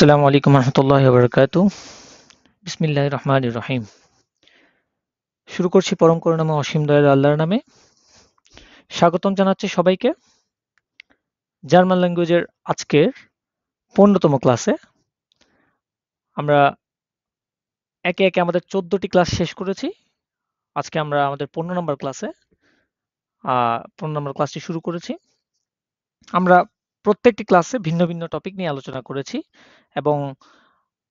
আসসালামু আলাইকুম রহমতুল্লাহি ওয়া বারাকাতুহু। বিসমিল্লাহির রহমানির রহিম। শুরু করছি পরম করুণাময় অসীম দয়ালু আল্লাহর নামে। স্বাগতম জানাচ্ছি সবাইকে জার্মান ল্যাঙ্গুয়েজের আজকের 15তম ক্লাসে। আমরা একে একে আমাদের 14টি ক্লাস শেষ করেছি। আজকে আমরা আমাদের 15 নম্বর ক্লাসে 15 নম্বর ক্লাসটি শুরু করেছি। আমরা প্রত্যেকটি ক্লাসে ভিন্ন ভিন্ন টপিক নিয়ে আলোচনা করেছি এবং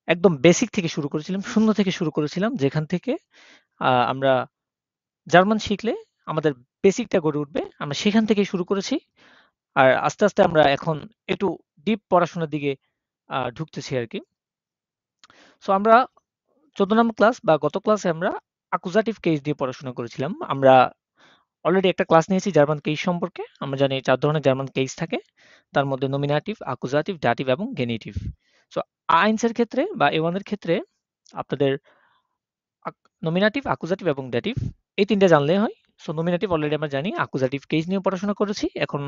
একদম বেসিক থেকে শুরু করেছিলাম, শূন্য থেকে শুরু করেছিলাম, যেখান থেকে আমরা জার্মান শিখলে আমাদের বেসিকটা গড়ে উঠবে। আমরা সেখান থেকেই শুরু করেছি। আর আস্তে আস্তে আমরা এখন একটু ডিপ পড়াশোনার দিকে ঢুকতেছি আর কি। সো আমরা 14 নম্বর ক্লাস বা গত ক্লাসে আমরা অ্যাকুজাটিভ কেস দিয়ে পড়াশোনা করেছিলাম। আমরা অলরেডি একটা ক্লাস নিয়েছি জার্মান কেস সম্পর্কে। আমরা জানি 4 ধরনের জার্মান কেস থাকে, তার মধ্যে নমিনেটিভ, অ্যাকুজাটিভ, ডাটিভ এবং গেনিটিভ। সো আইনস এর ক্ষেত্রে বা A1 এর ক্ষেত্রে আপনাদের নমিনেটিভ, অ্যাকুজাটিভ এবং ডেটিভ এই তিনটা জানলেই হয়। সো নমিনেটিভ অলরেডি আমরা জানি, অ্যাকুজাটিভ কেস নিয়ে পড়াশোনা করেছি। এখন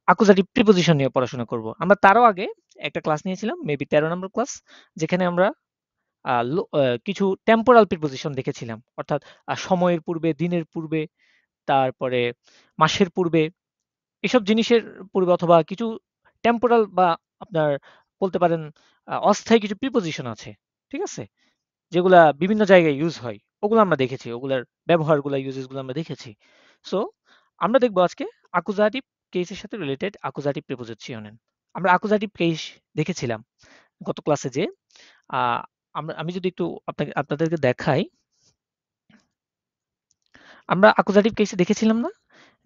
অ্যাকুজাটিভ প্রিপোজিশন নিয়ে পড়াশোনা করব। আমরা তারও আগে একটা ক্লাস নিয়েছিলাম, মেবি 13 নম্বর ক্লাস, যেখানে আমরা কিছু টেম্পোরাল প্রিপোজিশন দেখেছিলাম, অর্থাৎ সময়ের পূর্বে, দিনের পূর্বে, তারপরে মাসের পূর্বে, এসব জিনিসের পূর্বে, অথবা কিছু টেম্পোরাল বা আপনার বলতে পারেন অস্থায়ী কিছু প্রিপোজিশন আছে, ঠিক আছে, যেগুলা বিভিন্ন জায়গায় ইউজ হয়, ওগুলো আমরা দেখেছি, ওগুলার ব্যবহারগুলো, ইউজেসগুলো আমরা দেখেছি। সো আমরা দেখবো আজকে অ্যাকুজাটিভ কেসের সাথে রিলেটেড অ্যাকুজাটিভ প্রিপোজিশন। আমরা অ্যাকুজাটিভ কেস দেখেছিলাম গত ক্লাসে, যে আমি যদি একটু আপনাদেরকে দেখাই, আমরা অ্যাকুজাটিভ কেসে দেখেছিলাম না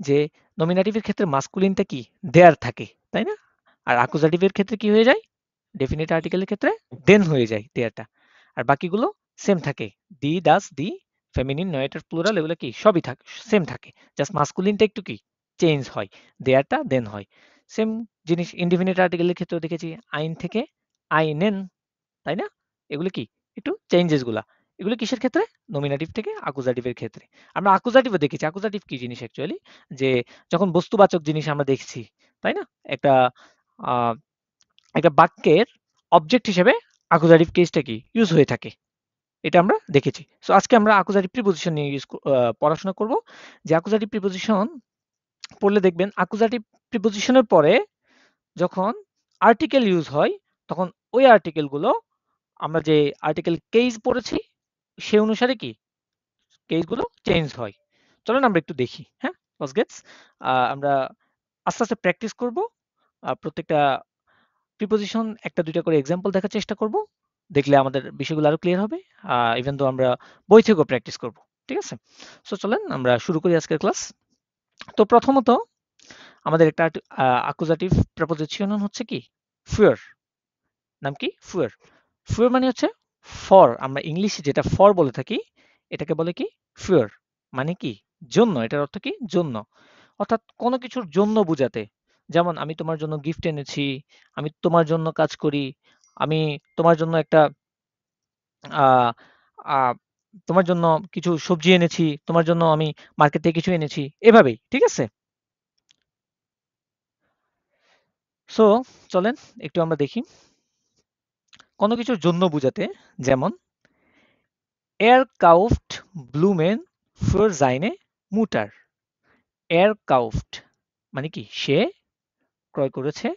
যে নমিনেটিভের ক্ষেত্রে মাস্কুলিনটা কি দেয়ার থাকে, তাই না? আর অ্যাকুজাটিভের ক্ষেত্রে কি হয়ে যায়? ডেফিনিট আর্টিকেলের ক্ষেত্রে দেন হয়ে যায় দেয়ারটা, আর বাকিগুলো সেম থাকে। দি, ডাস, দি, ফেমিনিন, নয়েটার, প্লুরাল, এগুলো কি সবই থাকে, সেম থাকে। জাস্ট মাস্কুলিনটা একটু কি চেঞ্জ হয়, দেয়ারটা দেন হয়। সেম জিনিস ইনডিফিনিট আর্টিকেলের ক্ষেত্রেও দেখেছি, আইন থেকে আইনেন, তাই না? এগুলো কি একটু চেঞ্জেস গুলা, এগুলো কিসের ক্ষেত্রে? নমিনেটিভ থেকে অ্যাকুজাটিভের ক্ষেত্রে। আমরা অ্যাকুজাটিভও দেখেছি। অ্যাকুজাটিভ কি জিনিস অ্যাকচুয়ালি? যে যখন বস্তুবাচক জিনিস আমরা দেখছি, তাই না? একটা আহ একটা বাক্যের অবজেক্ট হিসেবে অ্যাকুজাটিভ কেসটা কি ইউজ হয়ে থাকে, এটা আমরা দেখেছি। সো আজকে আমরা অ্যাকুজাটিভ প্রিপোজিশন নিয়ে পড়াশোনা করব। যে অ্যাকুজাটিভ প্রিপোজিশন পড়লে দেখবেন, অ্যাকুজাটিভ প্রিপোজিশনের পরে যখন আর্টিকেল ইউজ হয়, তখন ওই আর্টিকেল গুলো, আমরা যে আর্টিকেল কেস পড়েছি সে অনুসারে কি কেস গুলো চেঞ্জ হয়। চলুন আমরা একটু দেখি। হ্যাঁ, ফার্স্ট গেটস আমরা আস্তে আস্তে প্র্যাকটিস করব। প্রত্যেকটা প্রিপোজিশন একটা দুইটা করে এক্সাম্পল দেখার চেষ্টা করব, দেখলে আমাদের বিষয়গুলো আরো ক্লিয়ার হবে। ইভেন তো আমরা বই থেকেও প্র্যাকটিস করব, ঠিক আছে? সো চলেন আমরা শুরু করি আজকের ক্লাস। তো প্রথমত আমাদের একটা অ্যাকুজাটিভ প্রিপোজিশন হচ্ছে কি ফিয়ার। নাম কি? ফিয়ার। ফিয়ার মানে হচ্ছে ফর। আমরা ইংলিশে যেটা ফর বলে থাকি, এটাকে বলে কি ফিয়ার। মানে কি জন্য, এটার অর্থ কি জন্য, অর্থাৎ কোনো কিছুর জন্য বোঝাতে। যেমন আমি তোমার জন্য গিফট এনেছি, আমি তোমার জন্য কাজ করি, আমি তোমার জন্য একটা আহ আহ তোমার জন্য কিছু সবজি এনেছি, তোমার জন্য আমি মার্কেট থেকে কিছু এনেছি, এভাবেই, ঠিক আছে? সো চলেন একটু আমরা দেখি কোনো কিছুর জন্য বোঝাতে। যেমন Er kauft Blumen für seine Mutter. Er kauft মানে কি সে ক্রয় করেছে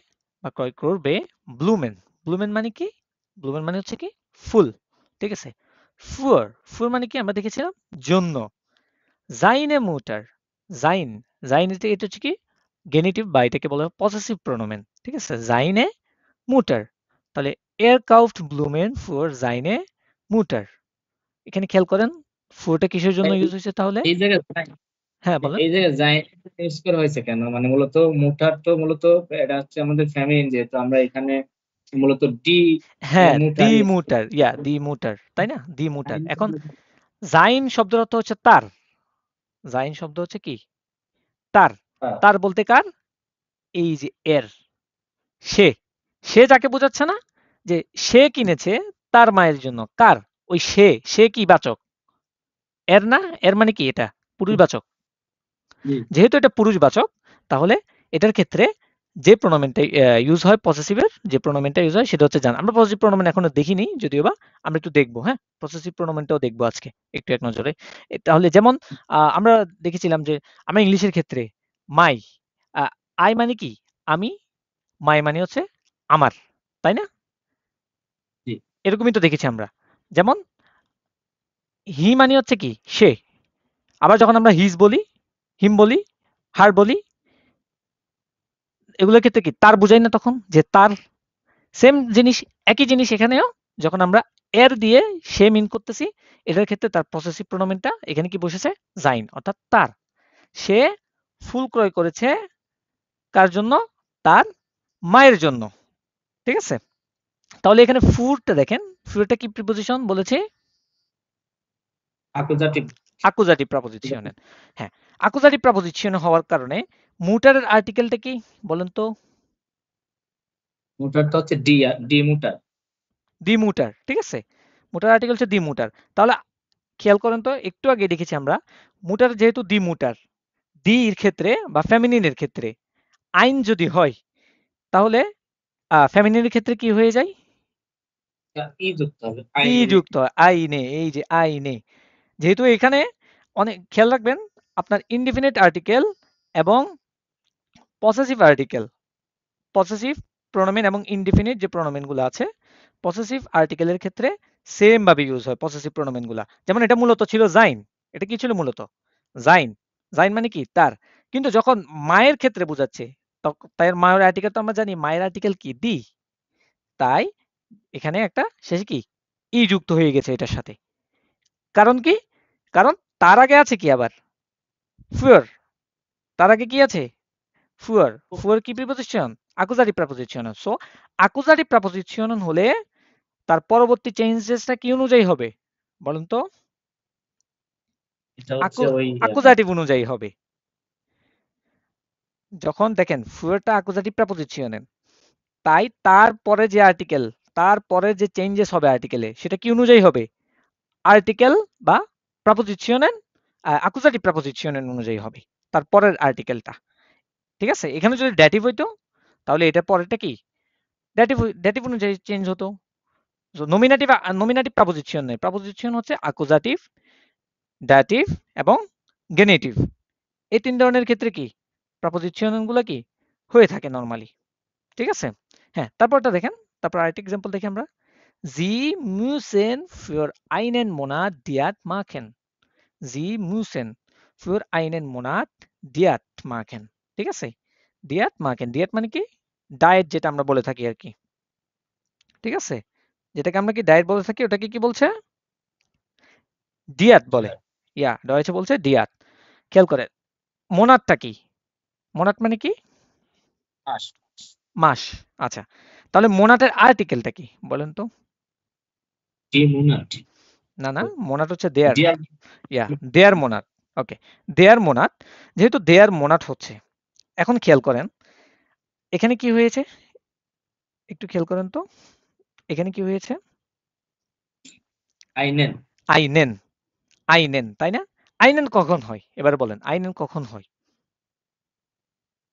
বা ক্রয় করবে ব্লুমেন। ব্লুমেন মানে কি? ব্লুমেন মানে হচ্ছে কি ফুল, ঠিক আছে? ফুয়ার, ফুয়ার মানে কি আমরা দেখেছিলাম জন্য। জাইনে মুটার, জাইন, জাইন এটা হচ্ছে কি গেনিটিভ, বা এটাকে বলা হয় পসেসিভ প্রোনোমেন, ঠিক আছে? জাইনে মুটার, তাহলে এর কাউফট ব্লুমেন ফুয়ার জাইনে মুটার। এখানে খেয়াল করেন ফুয়ারটা কিসের জন্য ভাই, ইউজ হয়েছে তাহলে? এই জায়গায় হ্যাঁ বলেন। এই জায়গায় জায়েন্ট ইউজ করা হয়েছে কেন? মানে মূলত মুটার তো মূলত এটা হচ্ছে আমাদের ফ্যামিলি, যেহেতু আমরা এখানে মূলত ডি হ্যাঁ, মুটার দি ইউজ করি। মুটার, দি মুটার, তাই না? দি মুটার। এখন জাইন শব্দের অর্থ হচ্ছে তার। জাইন শব্দ হচ্ছে কি তার। হ্যাঁ, তার বলতে কার? এই যে এর, সে, সে যাকে বোঝাচ্ছে না, যে সে কিনেছে তার মায়ের জন্য, কার? ওই সে, সে কি বাচক? এর না? এর মানে কি এটা পুরুষবাচক। জি। যেহেতু এটা পুরুষবাচক, তাহলে এটার ক্ষেত্রে যে প্রোনোমেনটা ইউজ হয়, পসেসিভের যে প্রোনোমেনটা ইউজ হয় সেটা হচ্ছে জান। আমরা পসেসিভ প্রোনোমেন এখনো দেখিনি যদিও বা, আমরা একটু দেখবো। হ্যাঁ, পসেসিভ প্রোনোমেনটাও দেখবো আজকে একটু এক নজরে। তাহলে যেমন আমরা দেখেছিলাম যে আমরা ইংলিশের ক্ষেত্রে মাই, আই মানে কি আমি, মাই মানে হচ্ছে আমার, তাই না? জি। এরকমই তো দেখেছি আমরা। যেমন হি মানে হচ্ছে কি সে, আবার যখন আমরা হিজ বলি, হিম বলি, হার বলি, এগুলোর ক্ষেত্রে কি তার বোঝাই না তখন, যে তার। সেম জিনিস, একই জিনিস এখানেও, যখন আমরা এর দিয়ে সে মিন করতেছি, এটার ক্ষেত্রে তার পসেসিভ প্রোনোমেনটা এখানে কি বসেছে, জাইন, অর্থাৎ তার। সে ফুল ক্রয় করেছে কার জন্য, তার মায়ের জন্য। ঠিক আছে, তাহলে এখানে ফুরটা দেখেন, ফুরটা কি প্রিপোজিশন বলেছে, আকুজাটিভ। আকুজাটিভ প্রিপোজিশনের। হ্যাঁ, আকুজাটিভ প্রিপোজিশন হওয়ার কারণে মুটারের আর্টিকেলটা কি বলেন তো? মুটারটা হচ্ছে ডি মুটার। ডিমুটার। ঠিক আছে, মুটার আর্টিকেল হচ্ছে ডিমুটার। তাহলে খেয়াল করেন তো, একটু আগে দেখেছি আমরা, মুটার যেহেতু ডিমুটার, ডি এর ক্ষেত্রে বা ফেমিনিনের ক্ষেত্রে আইন যদি হয়, তাহলে ফেমিনিনের ক্ষেত্রে কি হয়ে যায়, ই যুক্ত হবে ই আইনে। যুক্ত হয়, আইনে। এই যে আইনে, যেহেতু এখানে অনেক খেয়াল রাখবেন, আপনার ইনডিফিনিট আর্টিকেল এবং পসেসিভ আর্টিকেল, পসেসিভ প্রোনোমেন এবং ইনডিফিনিট যে প্রোনোমেন গুলো আছে, পসেসিভ আর্টিকেলের ক্ষেত্রে সেম ভাবে ইউজ হয় পসেসিভ প্রোনোমেন গুলা। যেমন এটা মূলত ছিল জাইন, এটা কি ছিল মূলত, জাইন। জাইন মানে কি তার। কিন্তু যখন মায়ের ক্ষেত্রে বোঝাচ্ছে, তাই মায়ের আর্টিকেল তো আমরা জানি, মায়ের আর্টিকেল কি দি, তাই এখানে একটা শেষে কি ই যুক্ত হয়ে গেছে এটার সাথে। কারণ কি, কারণ তার আগে আছে কি আবার ফুয়ার, তার আগে কি আছে ফুয়ার। ফুয়ার কি প্রিপোজিশন, আকুজাটিভ প্রিপোজিশন। সো আকুজাটিভ প্রিপোজিশন হলে তার পরবর্তী চেঞ্জেসটা কি অনুযায়ী হবে বলুন তো? এটা হচ্ছে ওই আকুজাটিভ অনুযায়ী হবে। যখন দেখেন ফুয়ারটা আকুজাটিভ প্রিপোজিশনের, তাই তারপরে যে আর্টিকেল, তারপরে যে চেঞ্জেস হবে আর্টিকেলে, সেটা কি অনুযায়ী হবে, আর্টিকেল বা প্রিপোজিশনের, আকুজাটিভ প্রিপোজিশনের অনুযায়ী হবে তারপরের আর্টিকেলটা। ঠিক আছে, এখানে যদি ড্যাটিভ হইতো, তাহলে এটা পরেরটা কি ড্যাটিভ, ড্যাটিভ অনুযায়ী চেঞ্জ হতো। নমিনেটিভ, নমিনেটিভ প্রিপোজিশন নেই, প্রিপোজিশন হচ্ছে আকুজাটিভ, ড্যাটিভ এবং গেনেটিভ। এই তিন ধরনের ক্ষেত্রে কি প্রিপোজিশন গুলো কি হয়ে থাকে নরমালি। ঠিক আছে, হ্যাঁ, তারপরটা দেখেন, তারপর আরেকটা এক্সাম্পল দেখি আমরা। জি মুসেন ফর আইনেন মোনাট দিয়াত মাখেন, জি মুসেন ফর আইনেন মোনাট দিয়াত মাখেন। ঠিক আছে, দিয়াত মাখেন, দিয়াত মানে কি ডায়েট, যেটা আমরা বলে থাকি আর কি। ঠিক আছে, যেটাকে আমরা কি ডায়েট বলে থাকি, ওটাকে কি বলছে, ডিয়াত বলে। ইয়া, ডয়েচে বলছে ডিয়াত। খেয়াল করে, মোনাটটা কি, মোনাট মানে কি মাস। মাস। আচ্ছা, তাহলে মোনাটের আর্টিকেলটা কি বলেন তো? ডি মুনাট। না না, মোনাট হচ্ছে দেয়ার। ডিয়ার। ইয়া, দেয়ার মোনাট। ওকে, দেয়ার মোনাট। যেহেতু দেয়ার মোনাট হচ্ছে, এখন খেয়াল করেন এখানে কি হয়েছে, একটু খেয়াল করেন তো, এখানে কি হয়েছে, আইনেন। আইনেন, আইনেন, তাই না? আইনেন কখন হয় এবার বলেন, আইনেন কখন হয়?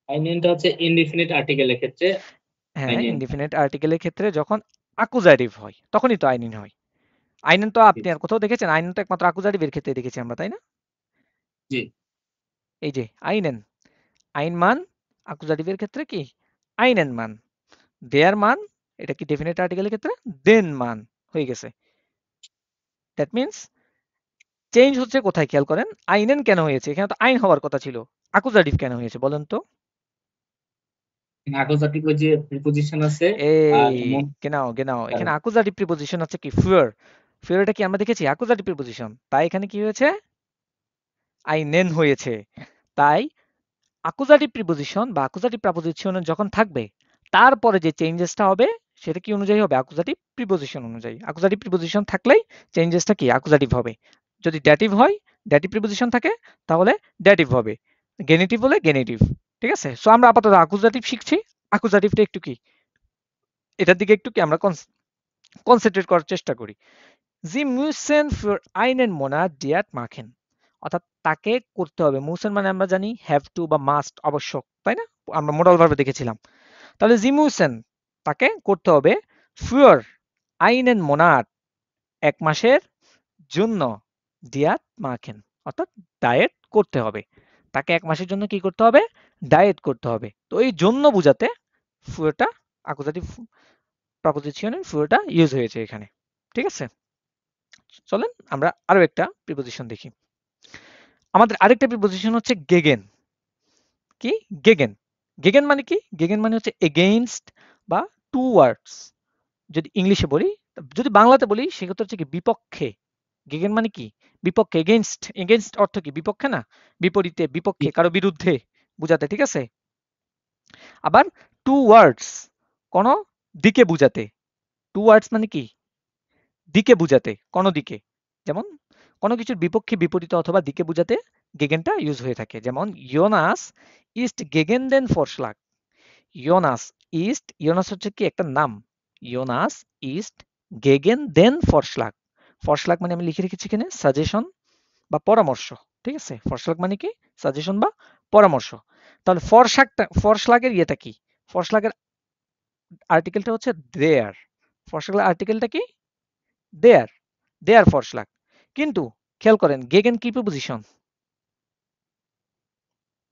আইনেনটা হচ্ছে ইনডিফিনিট আর্টিকেলের ক্ষেত্রে। হ্যাঁ, আইনেন। ইনডিফিনিট আর্টিকেলের ক্ষেত্রে যখন আকুজাটিভ হয়, তখনই তো আইনেন হয়। আইনেন তো জি। আপনি আর কোথাও দেখেছেন? আইনেন তো একমাত্র আকুজাটিভের ক্ষেত্রে দেখেছি আমরা, তাই না? জি। এই যে আইনেন, আইন মান আকুজাটিভের ক্ষেত্রে কি আইনেন মান, দেয়ার মান এটা কি ডেফিনিট আর্টিকেলের ক্ষেত্রে দেন মান হয়ে গেছে। দ্যাট মিন্স চেঞ্জ হচ্ছে কোথায়, খেয়াল করেন আইনেন কেন হয়েছে, এখানে তো আইন হওয়ার কথা ছিল, আকুজাটিভ কেন হয়েছে বলেন তো? আকুজাটিভ ওই যে প্রিপোজিশন আছে। আর এই গেনাও গেনাও, এখানে আকুজাটিভ প্রিপোজিশন আছে কি ফিয়ার, ফিয়ারটা কি আমরা দেখেছি আকুজাটিভ প্রিপোজিশন, তাই এখানে কি হয়েছে আইনেন হয়েছে। তাই আকুজাটিভ প্রিপোজিশন বা আকুজাটিভ প্রিপোজিশন যখন থাকবে, তারপরে যে চেঞ্জেসটা হবে সেটা কি অনুযায়ী হবে, আকুজাটিভ প্রিপোজিশন অনুযায়ী। আকুজাটিভ প্রিপোজিশন থাকলেই চেঞ্জেসটা কি আকুজাটিভ হবে। যদি ড্যাটিভ হয়, ড্যাটিভ প্রিপোজিশন থাকে, তাহলে ড্যাটিভ হবে। গেনেটিভ হলে গেনেটিভ। ঠিক আছে, সো আমরা আপাতত আকুজাটিভ শিখছি। আকুজাটিভটা একটু কি, এটার দিকে একটু কি আমরা কনসেন্ট্রেট করার চেষ্টা করি। জি মুসেন ফর আইনেন মোনাট ডিয়াট মাখেন, অর্থাৎ তাকে করতে হবে। মুসেন মানে আমরা জানি হ্যাভ টু বা মাস্ট, আবশ্যক, তাই না? আমরা মোডাল ভার্বে দেখেছিলাম। তাহলে Sie müssen তাকে করতে হবে für einen Monat ১ মাসের জন্য Diät machen অর্থাৎ ডায়েট করতে হবে। তাকে ১ মাসের জন্য কি করতে হবে? ডায়েট করতে হবে। তো এই জন্য বুঝাতে ফ্যুরটা অ্যাকুজাটিভ প্রপোজিশনের ফ্যুরটা ইউজ হয়েছে এখানে। ঠিক আছে? চলেন আমরা আরো একটা প্রিপোজিশন দেখি। আমাদের আরেকটা প্রিপোজিশন হচ্ছে গেগেন। কি? গেগেন। গেগেন মানে কি? গেগেন মানে হচ্ছে এগেইনস্ট বা টুয়ার্ডস। যদি ইংলিশে বলি, যদি বাংলাতে বলি সেক্ষেত্রে হচ্ছে কি বিপক্ষে। গেগেন মানে কি? বিপক্ষে, এগেইনস্ট। এগেইনস্ট অর্থ কি? বিপক্ষে না? বিপরীতে, বিপক্ষে, কারো বিরুদ্ধে বুঝাতে, ঠিক আছে? আবার টুয়ার্ডস কোনো দিকে বুঝাতে। টুয়ার্ডস মানে কি? দিকে বুঝাতে, কোনো দিকে। যেমন কোনো কিছুর বিপক্ষে, বিপরীতে অথবা দিকে বুঝাতে গেগেনটা ইউজ হয়ে থাকে। যেমন ইয়োনাস ইস্ট গেগেন দেন ফরশ্লাগ। ইয়োনাস ইস্ট, ইয়োনাস হচ্ছে কি একটা নাম। ইয়োনাস ইস্ট গেগেন দেন ফরশ্লাগ। ফরশ্লাগ মানে আমি লিখে রেখেছি এখানে সাজেশন বা পরামর্শ। ঠিক আছে? ফরশ্লাগ মানে কি? সাজেশন বা পরামর্শ। তাহলে ফরশ্লাগের ইয়েটা কি? ফরশ্লাগের আর্টিকেলটা হচ্ছে দেয়ার। ফরশ্লাগের আর্টিকেলটা কি? দেয়ার। দেয়ার ফরশ্লাগ। কিন্তু খেয়াল করেন গেগেন কি প্রিপোজিশন?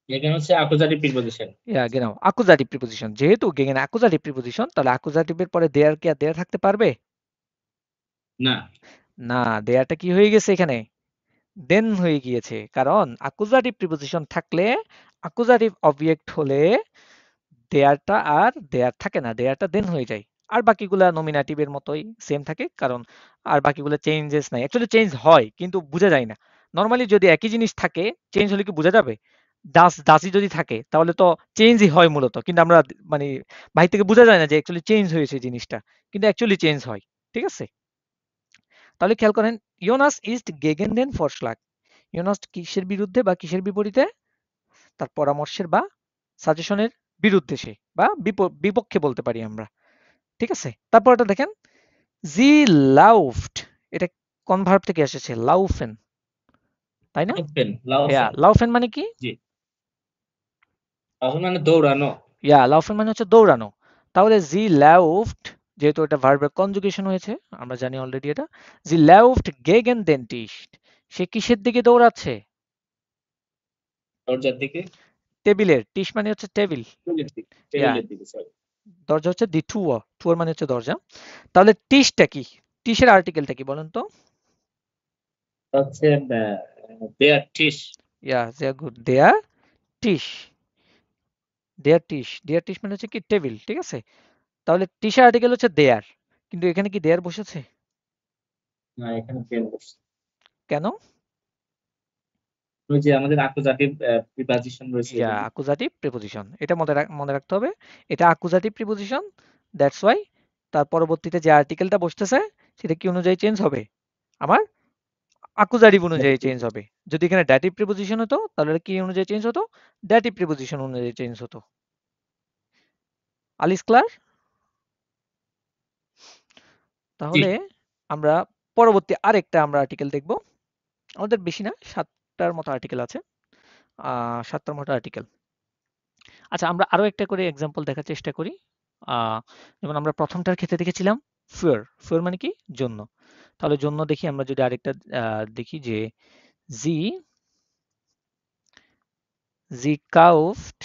এখানে হচ্ছে অ্যাকুজাটিভ প্রিপোজিশন। ইয়া গেনাও অ্যাকুজাটিভ প্রিপোজিশন। যেহেতু গেগেন অ্যাকুজাটিভ প্রিপোজিশন তাহলে অ্যাকুজাটিভের পরে দেয়ার কি আর দেয়ার থাকতে পারবে? না, না, দেয়ারটা কি হয়ে গেছে এখানে? দেন হয়ে গিয়েছে। কারণ অ্যাকুজাটিভ প্রিপোজিশন থাকলে, অ্যাকুজাটিভ অবজেক্ট হলে দেয়ারটা আর দেয়ার থাকে না, দেয়ারটা দেন হয়ে যায়। আর বাকিগুলা নমিনেটিভের মতোই সেম থাকে, কারণ আর বাকিগুলো চেঞ্জেস নাই। অ্যাকচুয়ালি চেঞ্জ হয় কিন্তু বোঝা যায় না। নরমালি যদি একই জিনিস থাকে চেঞ্জ হলে কি বোঝা যাবে? ডাসই যদি থাকে তাহলে তো চেঞ্জই হয় মূলত, কিন্তু আমরা মানে বাহির থেকে বোঝা যায় না যে অ্যাকচুয়ালি চেঞ্জ হয়েছে জিনিসটা, কিন্তু অ্যাকচুয়ালি চেঞ্জ হয়। ঠিক আছে? তাহলে খেয়াল করেন ইয়োনাস ইস্ট গেগেন দেন ফরশ্লাগ। ইয়োনাস কিসের বিরুদ্ধে বা কিসের বিপরীতে? তার পরামর্শের বা সাজেশনের বিরুদ্ধে সে, বা বিপক্ষে বলতে পারি আমরা। ঠিক আছে? তারপরটা দেখেন জি লাউফট, এটা কোন ভার্ব থেকে এসেছে? লাউফেন, তাই না? লাউফেন, ইয়া লাউফেন। লাউফেন মানে কি? জি, লাউফেন মানে দৌড়ানো। ইয়া লাউফেন মানে হচ্ছে দৌড়ানো। তাহলে জি লাউফট, যেহেতু এটা ভার্বের কনজুগেশন হয়েছে আমরা জানি অলরেডি এটা। জি লাউফট গেগেন দেন টিস্ট, সে কিসের দিকে দৌড়াচ্ছে? দরজার দিকে। টেবিলের। টিস মানে হচ্ছে টেবিল। টেবিলের দিকে, ইয়া টেবিলের দিকে, সরি। দরজা হচ্ছে দি টুয়ার, টুয়ার মানে হচ্ছে দরজা। তাহলে টিসটা কি? টিসের আর্টিকেলটা কি বলেন তো? হচ্ছে দেয়ার টিস। ইয়া দে গুড, দেয়ার টিস। দেয়ার টিস, দেয়ার টিস মানে হচ্ছে কি টেবিল। ঠিক আছে? তাহলে টিসের আর্টিকেল হচ্ছে দেয়ার, কিন্তু এখানে কি দেয়ার বসেছে? না, এখানে পেন বসছে। কেন? ওই যে আমাদের অ্যাকুজাটিভ প্রিপোজিশন রয়েছে ইয়া এজন্য। অ্যাকুজাটিভ প্রিপোজিশন, এটা মনে রাখতে হবে। এটা অ্যাকুজাটিভ প্রিপোজিশন, দ্যাটস ওয়াই তার পরবর্তীতে যে আর্টিকেলটা বসতেছে সেটা কি অনুযায়ী চেঞ্জ হবে? আমার অ্যাকুজাটিভ অনুযায়ী চেঞ্জ হবে। যদি এখানে ড্যাটিভ প্রিপোজিশন হতো তাহলে কি অনুযায়ী চেঞ্জ হতো? ড্যাটিভ প্রিপোজিশন অনুযায়ী চেঞ্জ হতো। আলিস ক্লার? জি, তাহলে আমরা পরবর্তী আরেকটা আমরা আর্টিকেল দেখব। আমাদের বেশি না, 7টার মতো আর্টিকেল আছে। 7টার মতো আর্টিকেল। আচ্ছা, আমরা আরো একটা করে এক্সাম্পল দেখার চেষ্টা করি। যেমন আমরা প্রথমটার ক্ষেত্রে দেখেছিলাম ফিয়ার। ফিয়ার মানে কি? জন্য। তাহলে জন্য দেখি আমরা যদি আরেকটা দেখি যে জি জি কাউফট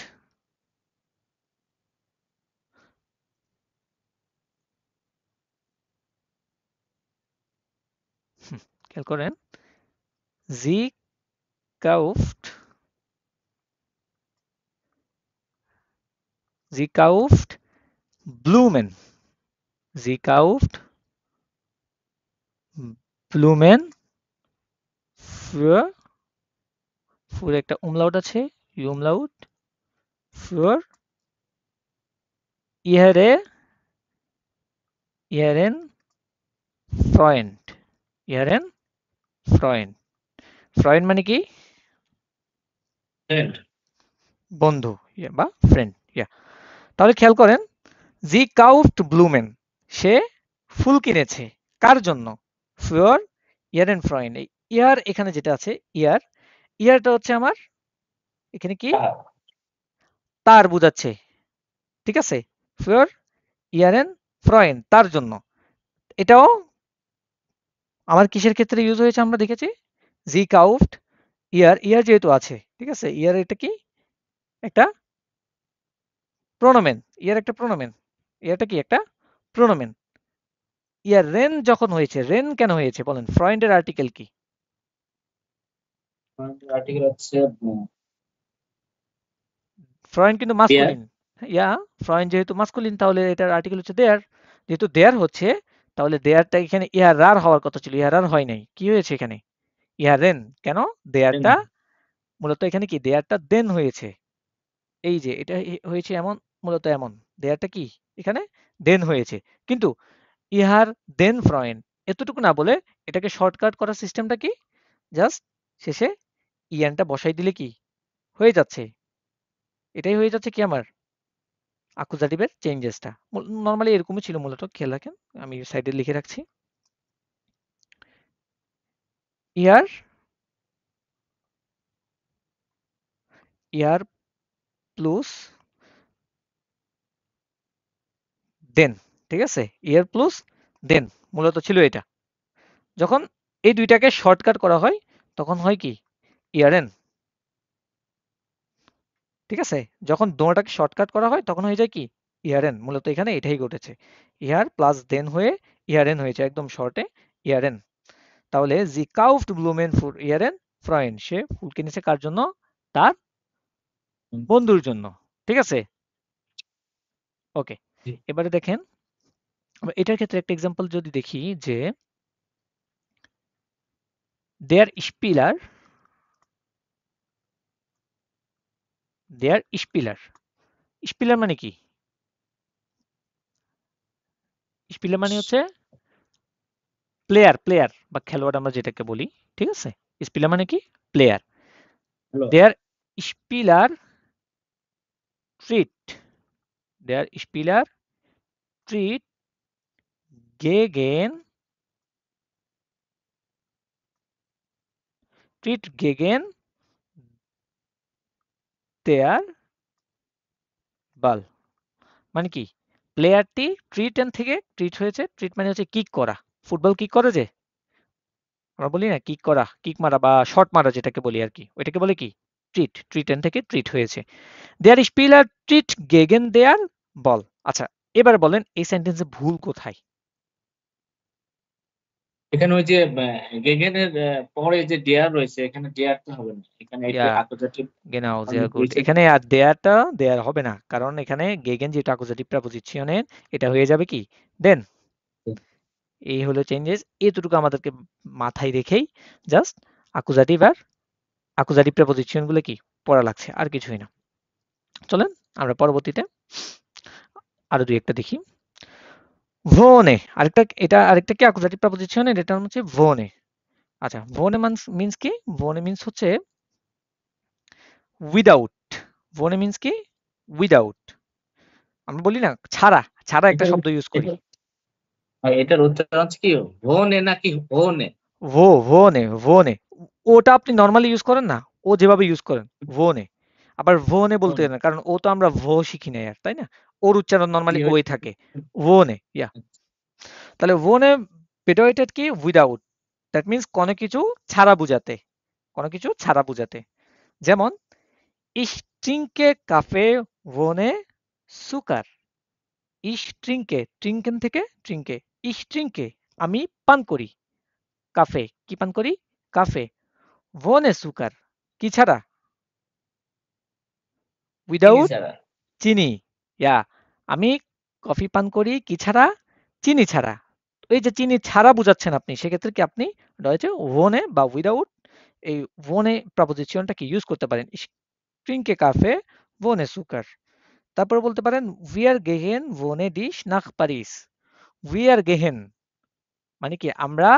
খেয়াল করেন জি কাউফট জি কাউফট ব্লুমেন। জি কাউফট ব্লুমেন für, für একটা umlaut আছে, umlaut, für ihre ihren Freund, ihren Freund। Freund মানে কি? ফ্রেন্ড। বন্ধু বা ফ্রেন্ড। ইয়া, তাহলে খেয়াল করেন জি কাউফট ব্লুমেন, সে ফুল কিনেছে। কার জন্য? ফিওর ইয়ারেন ফ্রয়েন। ইয়ার এখানে যেটা আছে ইয়ার, ইয়ারটা হচ্ছে আমার এখানে কি? তার বুঝাচ্ছে। ঠিক আছে? ফর ইয়ারেন ফ্রয়েন, তার জন্য। এটাও আমার কিসের ক্ষেত্রে ইউজ হয়েছে আমরা দেখেছি, জি কাউফট ইয়ার, ইয়ার যেহেতু আছে, ঠিক আছে, ইয়ার এটা কি একটা প্রোনোমেন, ইয়ার একটা প্রোনোমেন, ইয়ারটা কি একটা প্রোনোমেন। ইয়ার রেন যখন হয়েছে, রেন কেন হয়েছে বলেন, ফ্রয়েন্ডের আর্টিকেল কি? আর্টিকেল হচ্ছে ফ্রয়েন্ড কিন্তু দেয়ার। মাস্কুলিন। ইয়া, ফ্রয়েন্ড যেহেতু মাস্কুলিন তাহলে এটার আর্টিকেল হচ্ছে দেয়ার। যেহেতু দেয়ার হচ্ছে, তাহলে দেয়ারটা এখানে ইয়ার রার হওয়ার কথা ছিল, ইয়ার রার হয় নাই, কি হয়েছে এখানে ইয়ার রেন। কেন? দেয়ারটা মূলত এখানে কি, দেয়ারটা দেন হয়েছে। এই যে এটা হয়েছে এমন, মূলত এমন, দেয়ারটা কি এখানে দেন হয়েছে। কিন্তু ইহার দেন ফ্রয়েন এতটুকু না বলে এটাকে শর্টকাট করার সিস্টেমটা কি, জাস্ট শেষে ইয়ানটা বসাই দিলে কি হয়ে যাচ্ছে, এটাই হয়ে যাচ্ছে কি আমার আকুজাটিভের চেঞ্জেসটা। নর্মালি এরকমই ছিল মূলত, খেয়াল রাখেন, আমি সাইডে লিখে রাখছি। ইয়ার, ইয়ার প্লাস দেন, ঠিক আছে, ইয়ার প্লাস দেন মূলত ছিল এটা। যখন এই দুইটাকে শর্টকাট করা হয় তখন হয় কি ইয়ারেন, ঠিক আছে, যখন দোনোটাকে শর্টকাট করা হয় তখন হয়ে যায় কি ইয়ারেন। মূলত এখানে এটাই ঘটেছে, ইয়ার প্লাস দেন হয়ে ইয়ারেন হয়েছে, একদম শর্টে ইয়ারেন। তাহলে জি কাউফট ব্লুমেন ফুর ইয়ারেন ফ্রয়েন, সে ফুল কিনেছে কার জন্য, তার বন্ধুর জন্য, ঠিক আছে। ওকে, এবারে দেখেন আমরা এটার ক্ষেত্রে একটা এক্সাম্পল যদি দেখি যে দেয়ার স্পিলার, দেয়ার স্পিলার, স্পিলার মানে কি, স্পিলার মানে হচ্ছে প্লেয়ার, প্লেয়ার বা খেলোয়াড় আমরা যেটাকে বলি, ঠিক আছে। স্পিলার মানে কি প্লেয়ার। দেয়ার স্পিলার ট্রিট, দেয়ার স্পিলার ট্রিট গেগেন, ট্রিট গেগেন দেয়ার বল, মানে কি প্লেয়ারটি ট্রিট এন থেকে ট্রিট হয়েছে, ট্রিট মানে হচ্ছে কিক করা, ফুটবল কিক করে যে আমরা বলি না, কিক করা, কিক মারা বা শট মারা যেটাকে বলি আর কি, ওইটাকে বলে কি ট্রিট, ট্রিট এন থেকে ট্রিট হয়েছে। দেয়ার স্পিলার ট্রিট গেগেন দেয়ার বল। আচ্ছা, এবার বলেন এই সেন্টেন্সে ভুল কোথায়? এখানে ওই যে গেগেনের পরে যে ডেয়ার রয়েছে, এখানে ডেয়ারটা হবে না, এখানে এটা ইয়া, আকুজাটিভ গেনাও মানে sehr gut, হয়েছে। এখানে আর দেয়ারটা দেয়ার হবে না, কারণ এখানে গেগেন যেটা আকুজাটিভ প্রেপোজিশনের, এটা হয়ে যাবে কি দেন। এই হলো চেঞ্জেস, এতটুকু আমাদেরকে মাথায় রেখেই জাস্ট আকুজাটিভ আর আকুজাটিভ প্রেপোজিশন গুলো কি পড়া লাগছে, আর কিছুই না। চলেন আমরা পরবর্তীতে আরো দুই একটা দেখি। ভোনে আরেকটা, এটা আরেকটা কি আকুজাটিভ প্রেপোজিশনের, এটা হচ্ছে ভোনে। আচ্ছা, ভোনে মিন্স কি, ভোনে মিন্স হচ্ছে উইদাউট, ভোনে মিন্স কি উইদাউট, আমরা বলি না ছাড়া, ছাড়া একটা এটার শব্দ ইউজ করি। এটার উচ্চারণ হচ্ছে কি ভোনে নাকি ভোনে? ভোনে, ভোনে, ওটা আপনি নর্মালি ইউজ করেন না, ও যেভাবে ইউজ করেন ভোনে, আবার ভোনে বলতে ভোনে না, কারণ ও তো আমরা ভো শিখি নাই আর, তাই না, ওর উচ্চারণ কি নর্মালি ওই হয়েছে? থাকে ভোনে, ইয়া। তাহলে ভোনে পেডোয়েটেড কি উইদাউট, দ্যাট মিন্স কোনো কিছু ছাড়া বুঝাতে, কোনো কিছু ছাড়া বুঝাতে। যেমন ich trinke Kaffee ohne Zucker, ich trinke, trinken থেকে trinke, ich trinke আমি পান করি, কাফে কি পান করি, কাফে, ohne Zucker কি ছাড়া, চিনি উইদাউট ছাড়া। চিনি, ইয়া, আমি কফি পান করি কি ছাড়া, চিনি ছাড়া। এই যে চিনি ছাড়া বুঝাচ্ছেন আপনি, সেক্ষেত্রে কি আপনি রয়েছে ওনে বা উইদাউট, এই ওনে প্রপোজিশনটা কি ইউজ করতে পারেন, ট্রিঙ্কে কাফে ওনে সুকার। তারপর বলতে পারেন উই আর গেহেন ওনে ডিশ নাখ পারিস, উই আর গেহেন মানে কি আমরা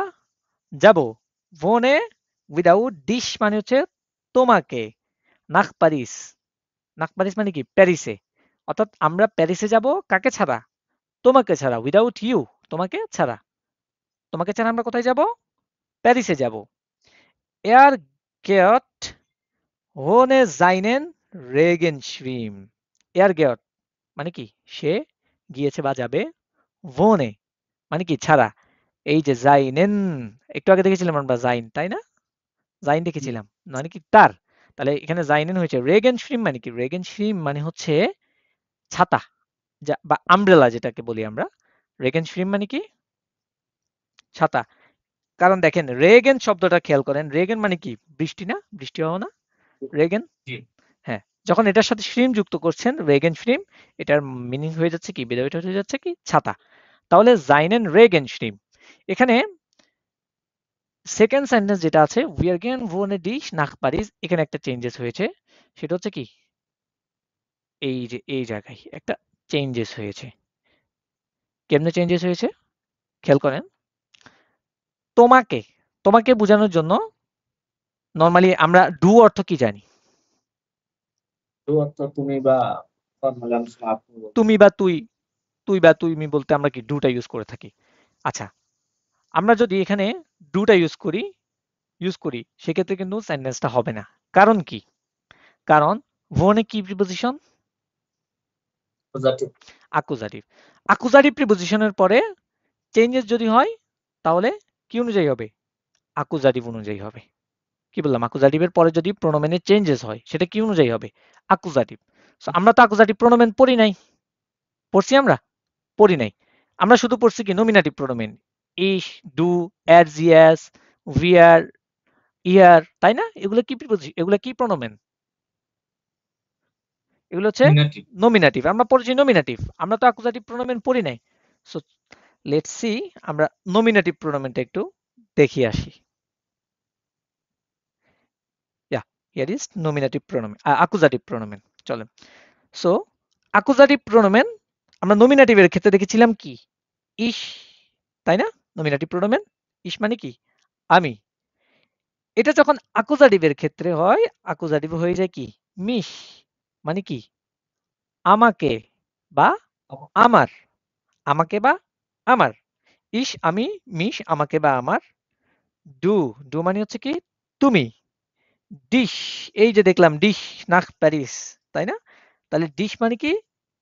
যাব, ওনে উইদাউট ডিশ মানে হচ্ছে তোমাকে, নাখ পারিস, নাখ পারিস মানে কি প্যারিসে, অর্থাৎ আমরা প্যারিসে যাব কাকে ছাড়া, তোমাকে ছাড়া, উইদাউট ইউ তোমাকে ছাড়া, তোমাকে ছাড়া আমরা কোথায় যাব, প্যারিসে যাব। এয়ার গেট হোনে জাইনেন রেগেন শ্রিম, এয়ার গেট মানে কি সে গিয়েছে বা যাবে, wohne মানে কি ছাড়া। এই যে যাইনেন, একটু আগে দেখেছিলাম আমরা যাইন, তাই না? যাইন দেখেছিলাম, মানে কি তার। তাহলে এখানে যাইনেন হয়েছে রেগেনশ্রিম মানে কি? রেগেনশ্রিম মানে হচ্ছে ছাতা, যা বা আমব্রেলা যেটাকে বলি আমরা। রেগেনশ্রিম মানে কি? ছাতা। কারণ দেখেন রেগেন শব্দটা খেয়াল করেন, রেগেন মানে কি? বৃষ্টি না? বৃষ্টি হওয়া না? রেগেন। জি। হ্যাঁ, যখন এটার সাথে শ্রিম যুক্ত করছেন, রেগেন শ্রিম, এটার মিনিং হয়ে যাচ্ছে কি? বিধায়টা হয়ে যাচ্ছে কি? ছাতা। তাহলে যাইনেন রেগেন শ্রিম। এখানে সেকেন্ড সেন্টেন্স যেটা আছে, উই আর গেন ভোনে ডিশ নাক পারিস, এখানে একটা চেঞ্জেস হয়েছে। সেটা হচ্ছে কি? এই যে এই জায়গায় একটা চেঞ্জেস হয়েছে। কেমনে চেঞ্জেস হয়েছে? খেয়াল করেন। তোমাকে, তোমাকে বোঝানোর জন্য নরমালি আমরা ডু অর্থ কি জানি? তো অর্থ তুমি বা ফর্মাল আপনি বলতে তুমি বা তুই, তুই বা তুমি বলতে আমরা কি ডুটা ইউজ করে থাকি। আচ্ছা, আমরা যদি এখানে ডুটা ইউজ করি সেক্ষেত্রে কিন্তু সেন্টেন্সটা হবে না। কারণ কি? কারণ ভনে কি প্রিপোজিশন? বোঝাতে। আকুজাটিভ। আকুজাটিভ প্রিপোজিশনের পরে চেঞ্জেস যদি হয় তাহলে কি অনুযায়ী হবে? আকুজাটিভ অনুযায়ী হবে। কি বললাম? আকুজাটিভের পরে যদি প্রোনোমেনের চেঞ্জেস হয় সেটা কি অনুযায়ী হবে? আকুজাটিভ। সো আমরা তো আকুজাটিভ প্রোনোমেন পড়ি নাই। পড়ছি আমরা? পড়ি নাই। আমরা শুধু পড়ছি কি নমিনেটিভ প্রোনোমেন। ইশ, ডু, এর, জিএস, উইয়ার, ইয়ার, তাই না? এগুলো কি প্রিপোজিশন? এগুলো কি প্রোনোমেন? এগুলো হচ্ছে মিনাটি। নমিনেটিভ। আমরা পড়েছি নমিনেটিভ। আমরা তো অ্যাকুজাটিভ প্রোনোমেন পড়ি নাই। সো লেটস সি আমরা নমিনেটিভ প্রোনোমেনটা একটু দেখি আসি। ইয়া, হিয়ার ইজ নমিনেটিভ প্রোনোমেন, অ্যাকুজাটিভ প্রোনোমেন। চলেন। সো অ্যাকুজাটিভ প্রোনোমেন আমরা নমিনেটিভের ক্ষেত্রে দেখেছিলাম কি? ইস, তাই না? নমিনেটিভ প্রোনোমেন ইস মানে কি? আমি। এটা যখন অ্যাকুজাটিভের ক্ষেত্রে হয়, অ্যাকুজাটিভ হয়ে যায় কি? মিস মানে কি? আমাকে বা আমার। আমাকে বা আমার। ইস আমি, মিস আমাকে বা আমার। ডু, ডু মানে হচ্ছে কি? তুমি। ডিশ, এই যে দেখলাম ডিশ নাক প্যারিস, তাই না? তাহলে ডিশ মানে কি?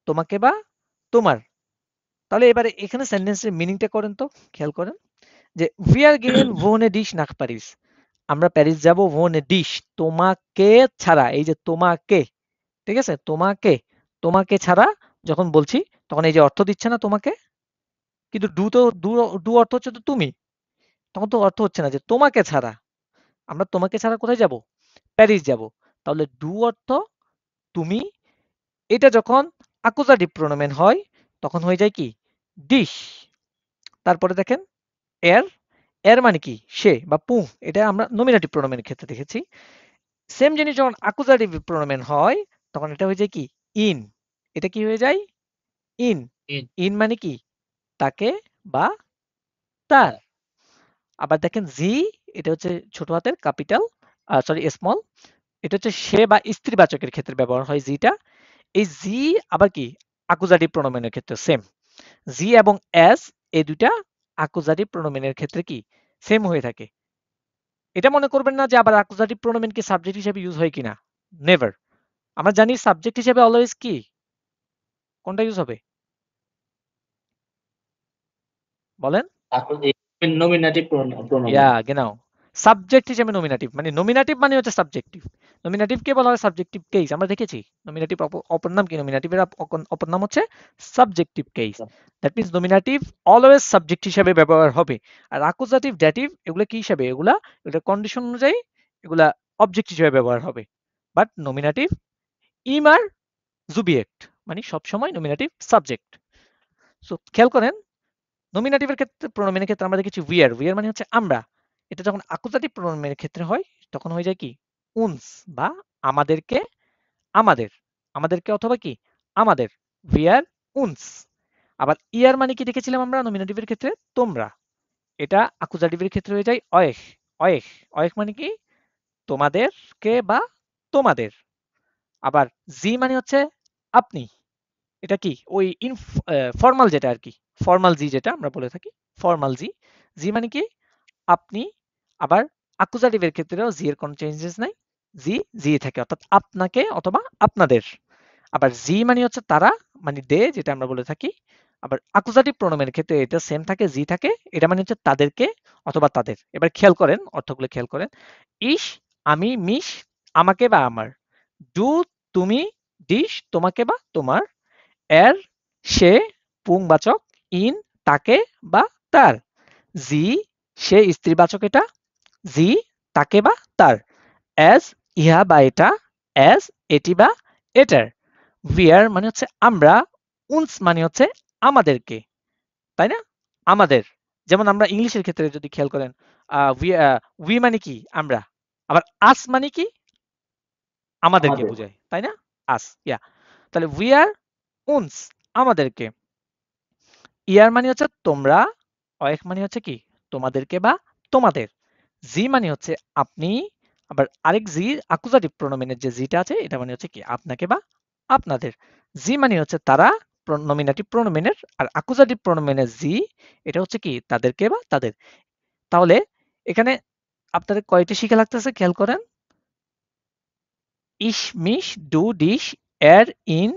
তোমাকে বা তোমার। তাহলে এবারে এখানে সেন্টেন্সের মিনিংটা করেন তো, খেয়াল করেন যে উই আর গেন ভোনে ডিশ নাক প্যারিস, আমরা প্যারিস যাব ভোনে ডিশ, তোমাকে ছাড়া। এই যে তোমাকে, ঠিক আছে? তোমাকে, তোমাকে ছাড়া যখন বলছি তখন এই যে অর্থ দিচ্ছে না তোমাকে, কিন্তু ডু তো ডু, ডু অর্থ হচ্ছে তো তুমি। তখন তো অর্থ হচ্ছে না যে তোমাকে ছাড়া। আমরা তোমাকে ছাড়া কোথায় যাব? প্যারিস যাব। তাহলে ডু অর্থ তুমি। এটা যখন অ্যাকুজাটিভ প্রোনোমেন হয় তখন হয়ে যায় কি? ডিশ। তারপরে দেখেন এর, এর মানে কি? সে বা পু। এটা আমরা নমিনেটিভ প্রোনোমেনের ক্ষেত্রে দেখেছি। সেম জিনিস যখন অ্যাকুজাটিভ প্রোনোমেন হয় তখন এটা হয়ে যায় কি? ইন। এটা কি হয়ে যায়? ইন। ইন। ইন মানে কি? তাকে বা তার। আবার দেখেন জি, এটা হচ্ছে ছোট হাতের ক্যাপিটাল, সরি স্মল। এটা হচ্ছে সে বা স্ত্রীবাচকের ক্ষেত্রে ব্যবহার হয় জিটা। এই জি আবার কি? অ্যাকুজাটিভ প্রোনোমেনের ক্ষেত্রে সেম। জি এবং এস, এই দুইটা অ্যাকুজাটিভ প্রোনোমেনের ক্ষেত্রে কি? সেম হয়ে থাকে। এটা মনে করবেন না যে আবার অ্যাকুজাটিভ প্রোনোমেন কি সাবজেক্ট হিসেবে ইউজ হয় কিনা। নেভার। আমরা জানি সাবজেক্ট হিসেবে অলওয়েজ কি? কোনটা ইউজ হবে? বলেন। তারপর নমিনেটিভ প্রোনাউন। ইয়া, গেনাও। সাবজেক্ট হিসেবে নমিনেটিভ, মানে নমিনেটিভ মানে হচ্ছে সাবজেক্টিভ। নমিনেটিভ কে বলা হয় সাবজেক্টিভ কেস, আমরা দেখেছি। নমিনেটিভ অপর নাম কি? নমিনেটিভের অপর নাম হচ্ছে subjective case. That means nominative always subject হিসেবে ব্যবহার হবে। আর অ্যাকুজাটিভ, ড্যাটিভ এগুলো কি হিসাবে? এগুলা এটা কন্ডিশন অনুযায়ী এগুলা অবজেক্ট হিসেবে ব্যবহার হবে। বাট নমিনেটিভ ইমার জুবিয়েক্ট মানে সবসময় নমিনেটিভ সাবজেক্ট। সো খেয়াল করেন নমিনেটিভের ক্ষেত্রে, প্রোনোমেনের ক্ষেত্রে আমরা দেখেছি উইয়ার। উইয়ার মানে হচ্ছে আমরা। এটা যখন অ্যাকুজাটিভ প্রোনোমেনের ক্ষেত্রে হয় তখন হয়ে যায় কি? উনস বা আমাদেরকে, আমাদের। আমাদেরকে অথবা কি? আমাদের। উইয়ার উনস। আবার ইয়ার মানে কি দেখেছিলাম আমরা নমিনেটিভের ক্ষেত্রে? তোমরা। এটা অ্যাকুজাটিভের ক্ষেত্রে হয়ে যায় অয়েখ। অয়েখ, অয়েখ মানে কি? তোমাদেরকে বা তোমাদের। আবার জি মানে হচ্ছে আপনি। এটা কি? ওই ফর্মাল যেটা আর কি, ফর্মাল জি যেটা আমরা বলে থাকি, ফর্মাল জি। জি মানে কি? আপনি। আবার অ্যাকুজাটিভের ক্ষেত্রেও জি এর কোনো চেঞ্জেস নাই। জি জি থাকে, অর্থাৎ আপনাকে অথবা আপনাদের। আবার জি মানে হচ্ছে তারা মানে দে, যেটা আমরা বলে থাকি। আবার অ্যাকুজাটিভ প্রোনাউনের ক্ষেত্রে এটা সেম থাকে, জি থাকে। এটা মানে হচ্ছে তাদেরকে অথবা তাদের। এবার খেয়াল করেন, অর্থগুলো খেয়াল করেন। ইস, আমি, মিস, আমাকে বা আমার। ডু, তুমি, ডিস, তোমাকে বা তোমার। এর, সে, পুংবাচক। ইন, তাকে বা তার। জি, সে স্ত্রীবাচক এটা। জি, তাকে বা তার। অ্যাজ, ইহা বা এটা। অ্যাজ, এটি বা এটার। উইয়ার মানে হচ্ছে আমরা। উনস মানে হচ্ছে আমাদেরকে, তাই না? আমাদের। যেমন আমরা ইংলিশের ক্ষেত্রে যদি খেয়াল করেন, উই মানে কি? আমরা। আবার আস মানে কি? আমাদেরকে আমাদের। বোঝায়, তাই না? আস, ইয়া। তাহলে উই আর উনস, আমাদেরকে। ইয়ার মানে হচ্ছে তোমরা। অয়েক মানে হচ্ছে কি? তোমাদেরকে বা তোমাদের। জি মানে হচ্ছে আপনি। আবার আরেক জি, অ্যাকুজাটিভ প্রোনোমিনের যে জিটা আছে, এটা মানে হচ্ছে কি? আপনাকে বা আপনাদের। জি মানে হচ্ছে তারা, নমিনেটিভ প্রোনোমিনের। আর অ্যাকুজাটিভ প্রোনোমিনের জি, এটা হচ্ছে কি? তাদেরকে বা তাদের। তাহলে এখানে আপনাদের কয়টি শিখা লাগতেছে খেয়াল করেন। ইস, মিস, ডু, ডিস, এর, ইন,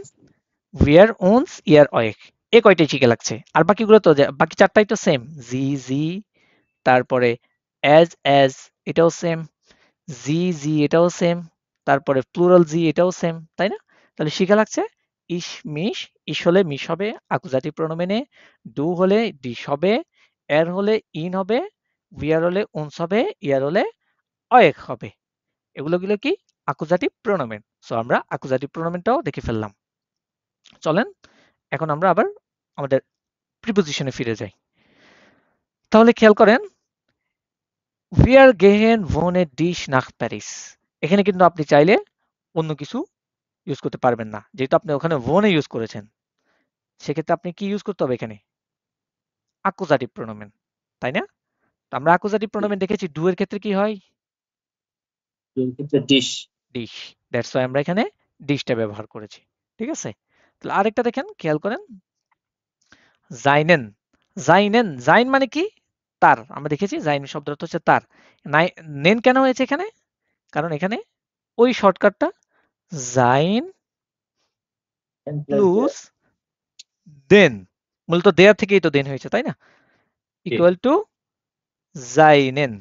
উইয়ার, উনস, ইয়ার, অয়েক। এ কয়টাই শিখে লাগছে। আর বাকিগুলো তো বাকি চারটাই তো সেম। জি, জি, তারপরে অ্যাজ, এটাও সেম। জি, জি, এটাও সেম। তারপরে প্লুরাল জি, এটাও সেম, তাই না? তাহলে শিখা লাগছে ইস, মিস। ইস হলে মিস হবে অ্যাকুজাটিভ প্রোনোমেনে। ডু হলে ডিস হবে। এর হলে ইন হবে। উইয়ার হলে উনস হবে। ইয়ার হলে অয়েক হবে। এগুলো কি? অ্যাকুজাটিভ প্রোনোমেন। সো আমরা অ্যাকুজাটিভ প্রোনোমেনটাও দেখে ফেললাম। চলেন এখন আমরা আবার আমাদের প্রিপোজিশনে ফিরে যাই। তাহলে খেয়াল করেন, wir gehen wohnen dich nach Paris। এখানে কিন্তু আপনি চাইলে অন্য কিছু ইউজ করতে পারবেন না, যেহেতু আপনি ওখানে wohnen ইউজ করেছেন। সেক্ষেত্রে আপনি কি ইউজ করতে হবে এখানে? অ্যাকুজাটিভ প্রোনোমেন, তাই না? তো আমরা অ্যাকুজাটিভ প্রোনোমেন দেখেছি ডু এর ক্ষেত্রে কি হয়? ক্ষেত্রে ডিশ। ডিশ। দ্যাটস ওয়াই আমরা এখানে ডিশটা ব্যবহার করেছি। ঠিক আছে? তাহলে আরেকটা দেখেন, খেয়াল করেন। জাইনেন। জাইনেন, জাইন মানে কি? তার। আমরা দেখেছি জাইন শব্দের অর্থ হচ্ছে তার। নেন কেন হয়েছে এখানে? কারণ এখানে ওই শর্টকাটটা জাইন প্লাস প্লুস দেন। মূলত দেয়ার থেকেই তো দেন হয়েছে, তাই না? ইকুয়াল টু জাইনেন।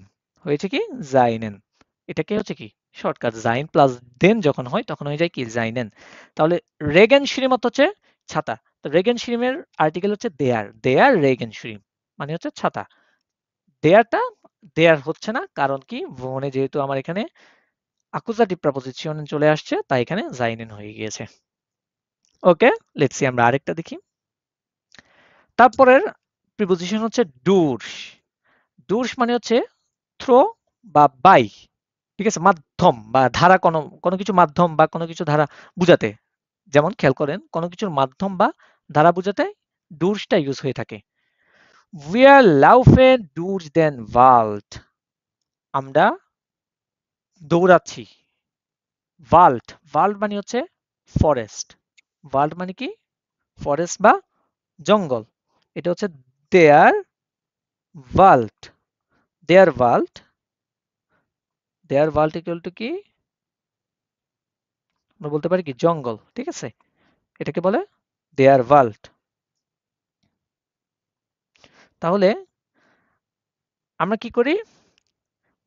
হয়েছে কি? জাইনেন। এটাকে হচ্ছে কি? শর্টকাট। জাইন প্লাস দেন যখন হয় তখন হয়ে যায় কি? জাইনেন। তাহলে রেগেন শিরিম অর্থ হচ্ছে ছাতা। তো রেগেন শিরিমের আর্টিকেল হচ্ছে দেয়ার। দেয়ার রেগেন শিরিম মানে হচ্ছে ছাতা। দেয়ারটা দেয়ার হচ্ছে না, কারণ কি? ভুবনে যেহেতু আমার এখানে অ্যাকুজাটিভ প্রিপোজিশন চলে আসছে, তাই এখানে জাইনেন হয়ে গিয়েছে। ওকে, লেটস সি আমরা আরেকটা দেখি। তারপরের প্রিপোজিশন হচ্ছে ডুরস। ডুরস মানে হচ্ছে থ্রো বা বাই। ঠিক আছে? মাধ্যম বা ধারা, কোনো কোনো কিছু মাধ্যম বা কোনো কিছু ধারা বুঝাতে। যেমন খেয়াল করেন, কোনো কিছুর মাধ্যম বা ধারা বুঝাতে ডুরসটা ইউজ হয়ে থাকে। Wir laufen durch den Wald। আমরা দৌড়াচ্ছি। ওয়াল্ড, ওয়াল্ড মানে হচ্ছে ফরেস্ট। ওয়াল্ড মানে কি? ফরেস্ট বা জঙ্গল। এটা হচ্ছে দেয়ার ওয়াল্ড। দেয়ার ওয়াল্ড। দেয়ার ওয়াল্ড ইকুয়াল টু কি? আমরা বলতে পারি কি? জঙ্গল। ঠিক আছে? এটাকে বলে দেয়ার ওয়ার্ল্ড। তাহলে আমরা কি করি?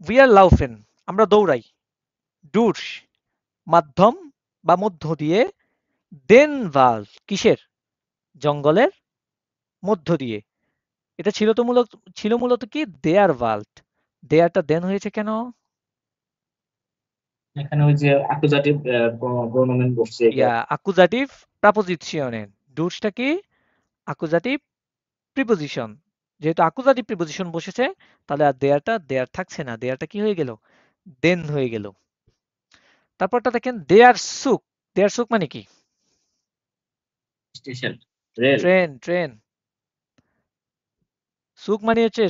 উই আর লাউফেন, আমরা দৌড়াই। ডুরস, মাধ্যম বা মধ্য দিয়ে। দেন ওয়ার্ল্ড, কিসের? জঙ্গলের মধ্য দিয়ে। এটা ছিল মূলত কি? দেয়ার ওয়ার্ল্ড। দেয়ারটা দেন হয়েছে কেন? এখানে ওই যে অ্যাকুজাটিভ প্রোনোমেন বসছে এটা। ইয়া, অ্যাকুজাটিভ প্রিপোজিশনের। ডুরসটা কি? অ্যাকুজাটিভ প্রিপোজিশন। যেহেতু অ্যাকুজাটিভ প্রিপোজিশন বসেছে, তাহলে আর দেয়ারটা দেয়ার থাকছে না। দেয়ারটা কি হয়ে গেল? দেন হয়ে গেল। তারপরটা দেখেন, দেয়ার সুক। দেয়ার সুক মানে কি? Station, rail. Train, train. সুক মানে হচ্ছে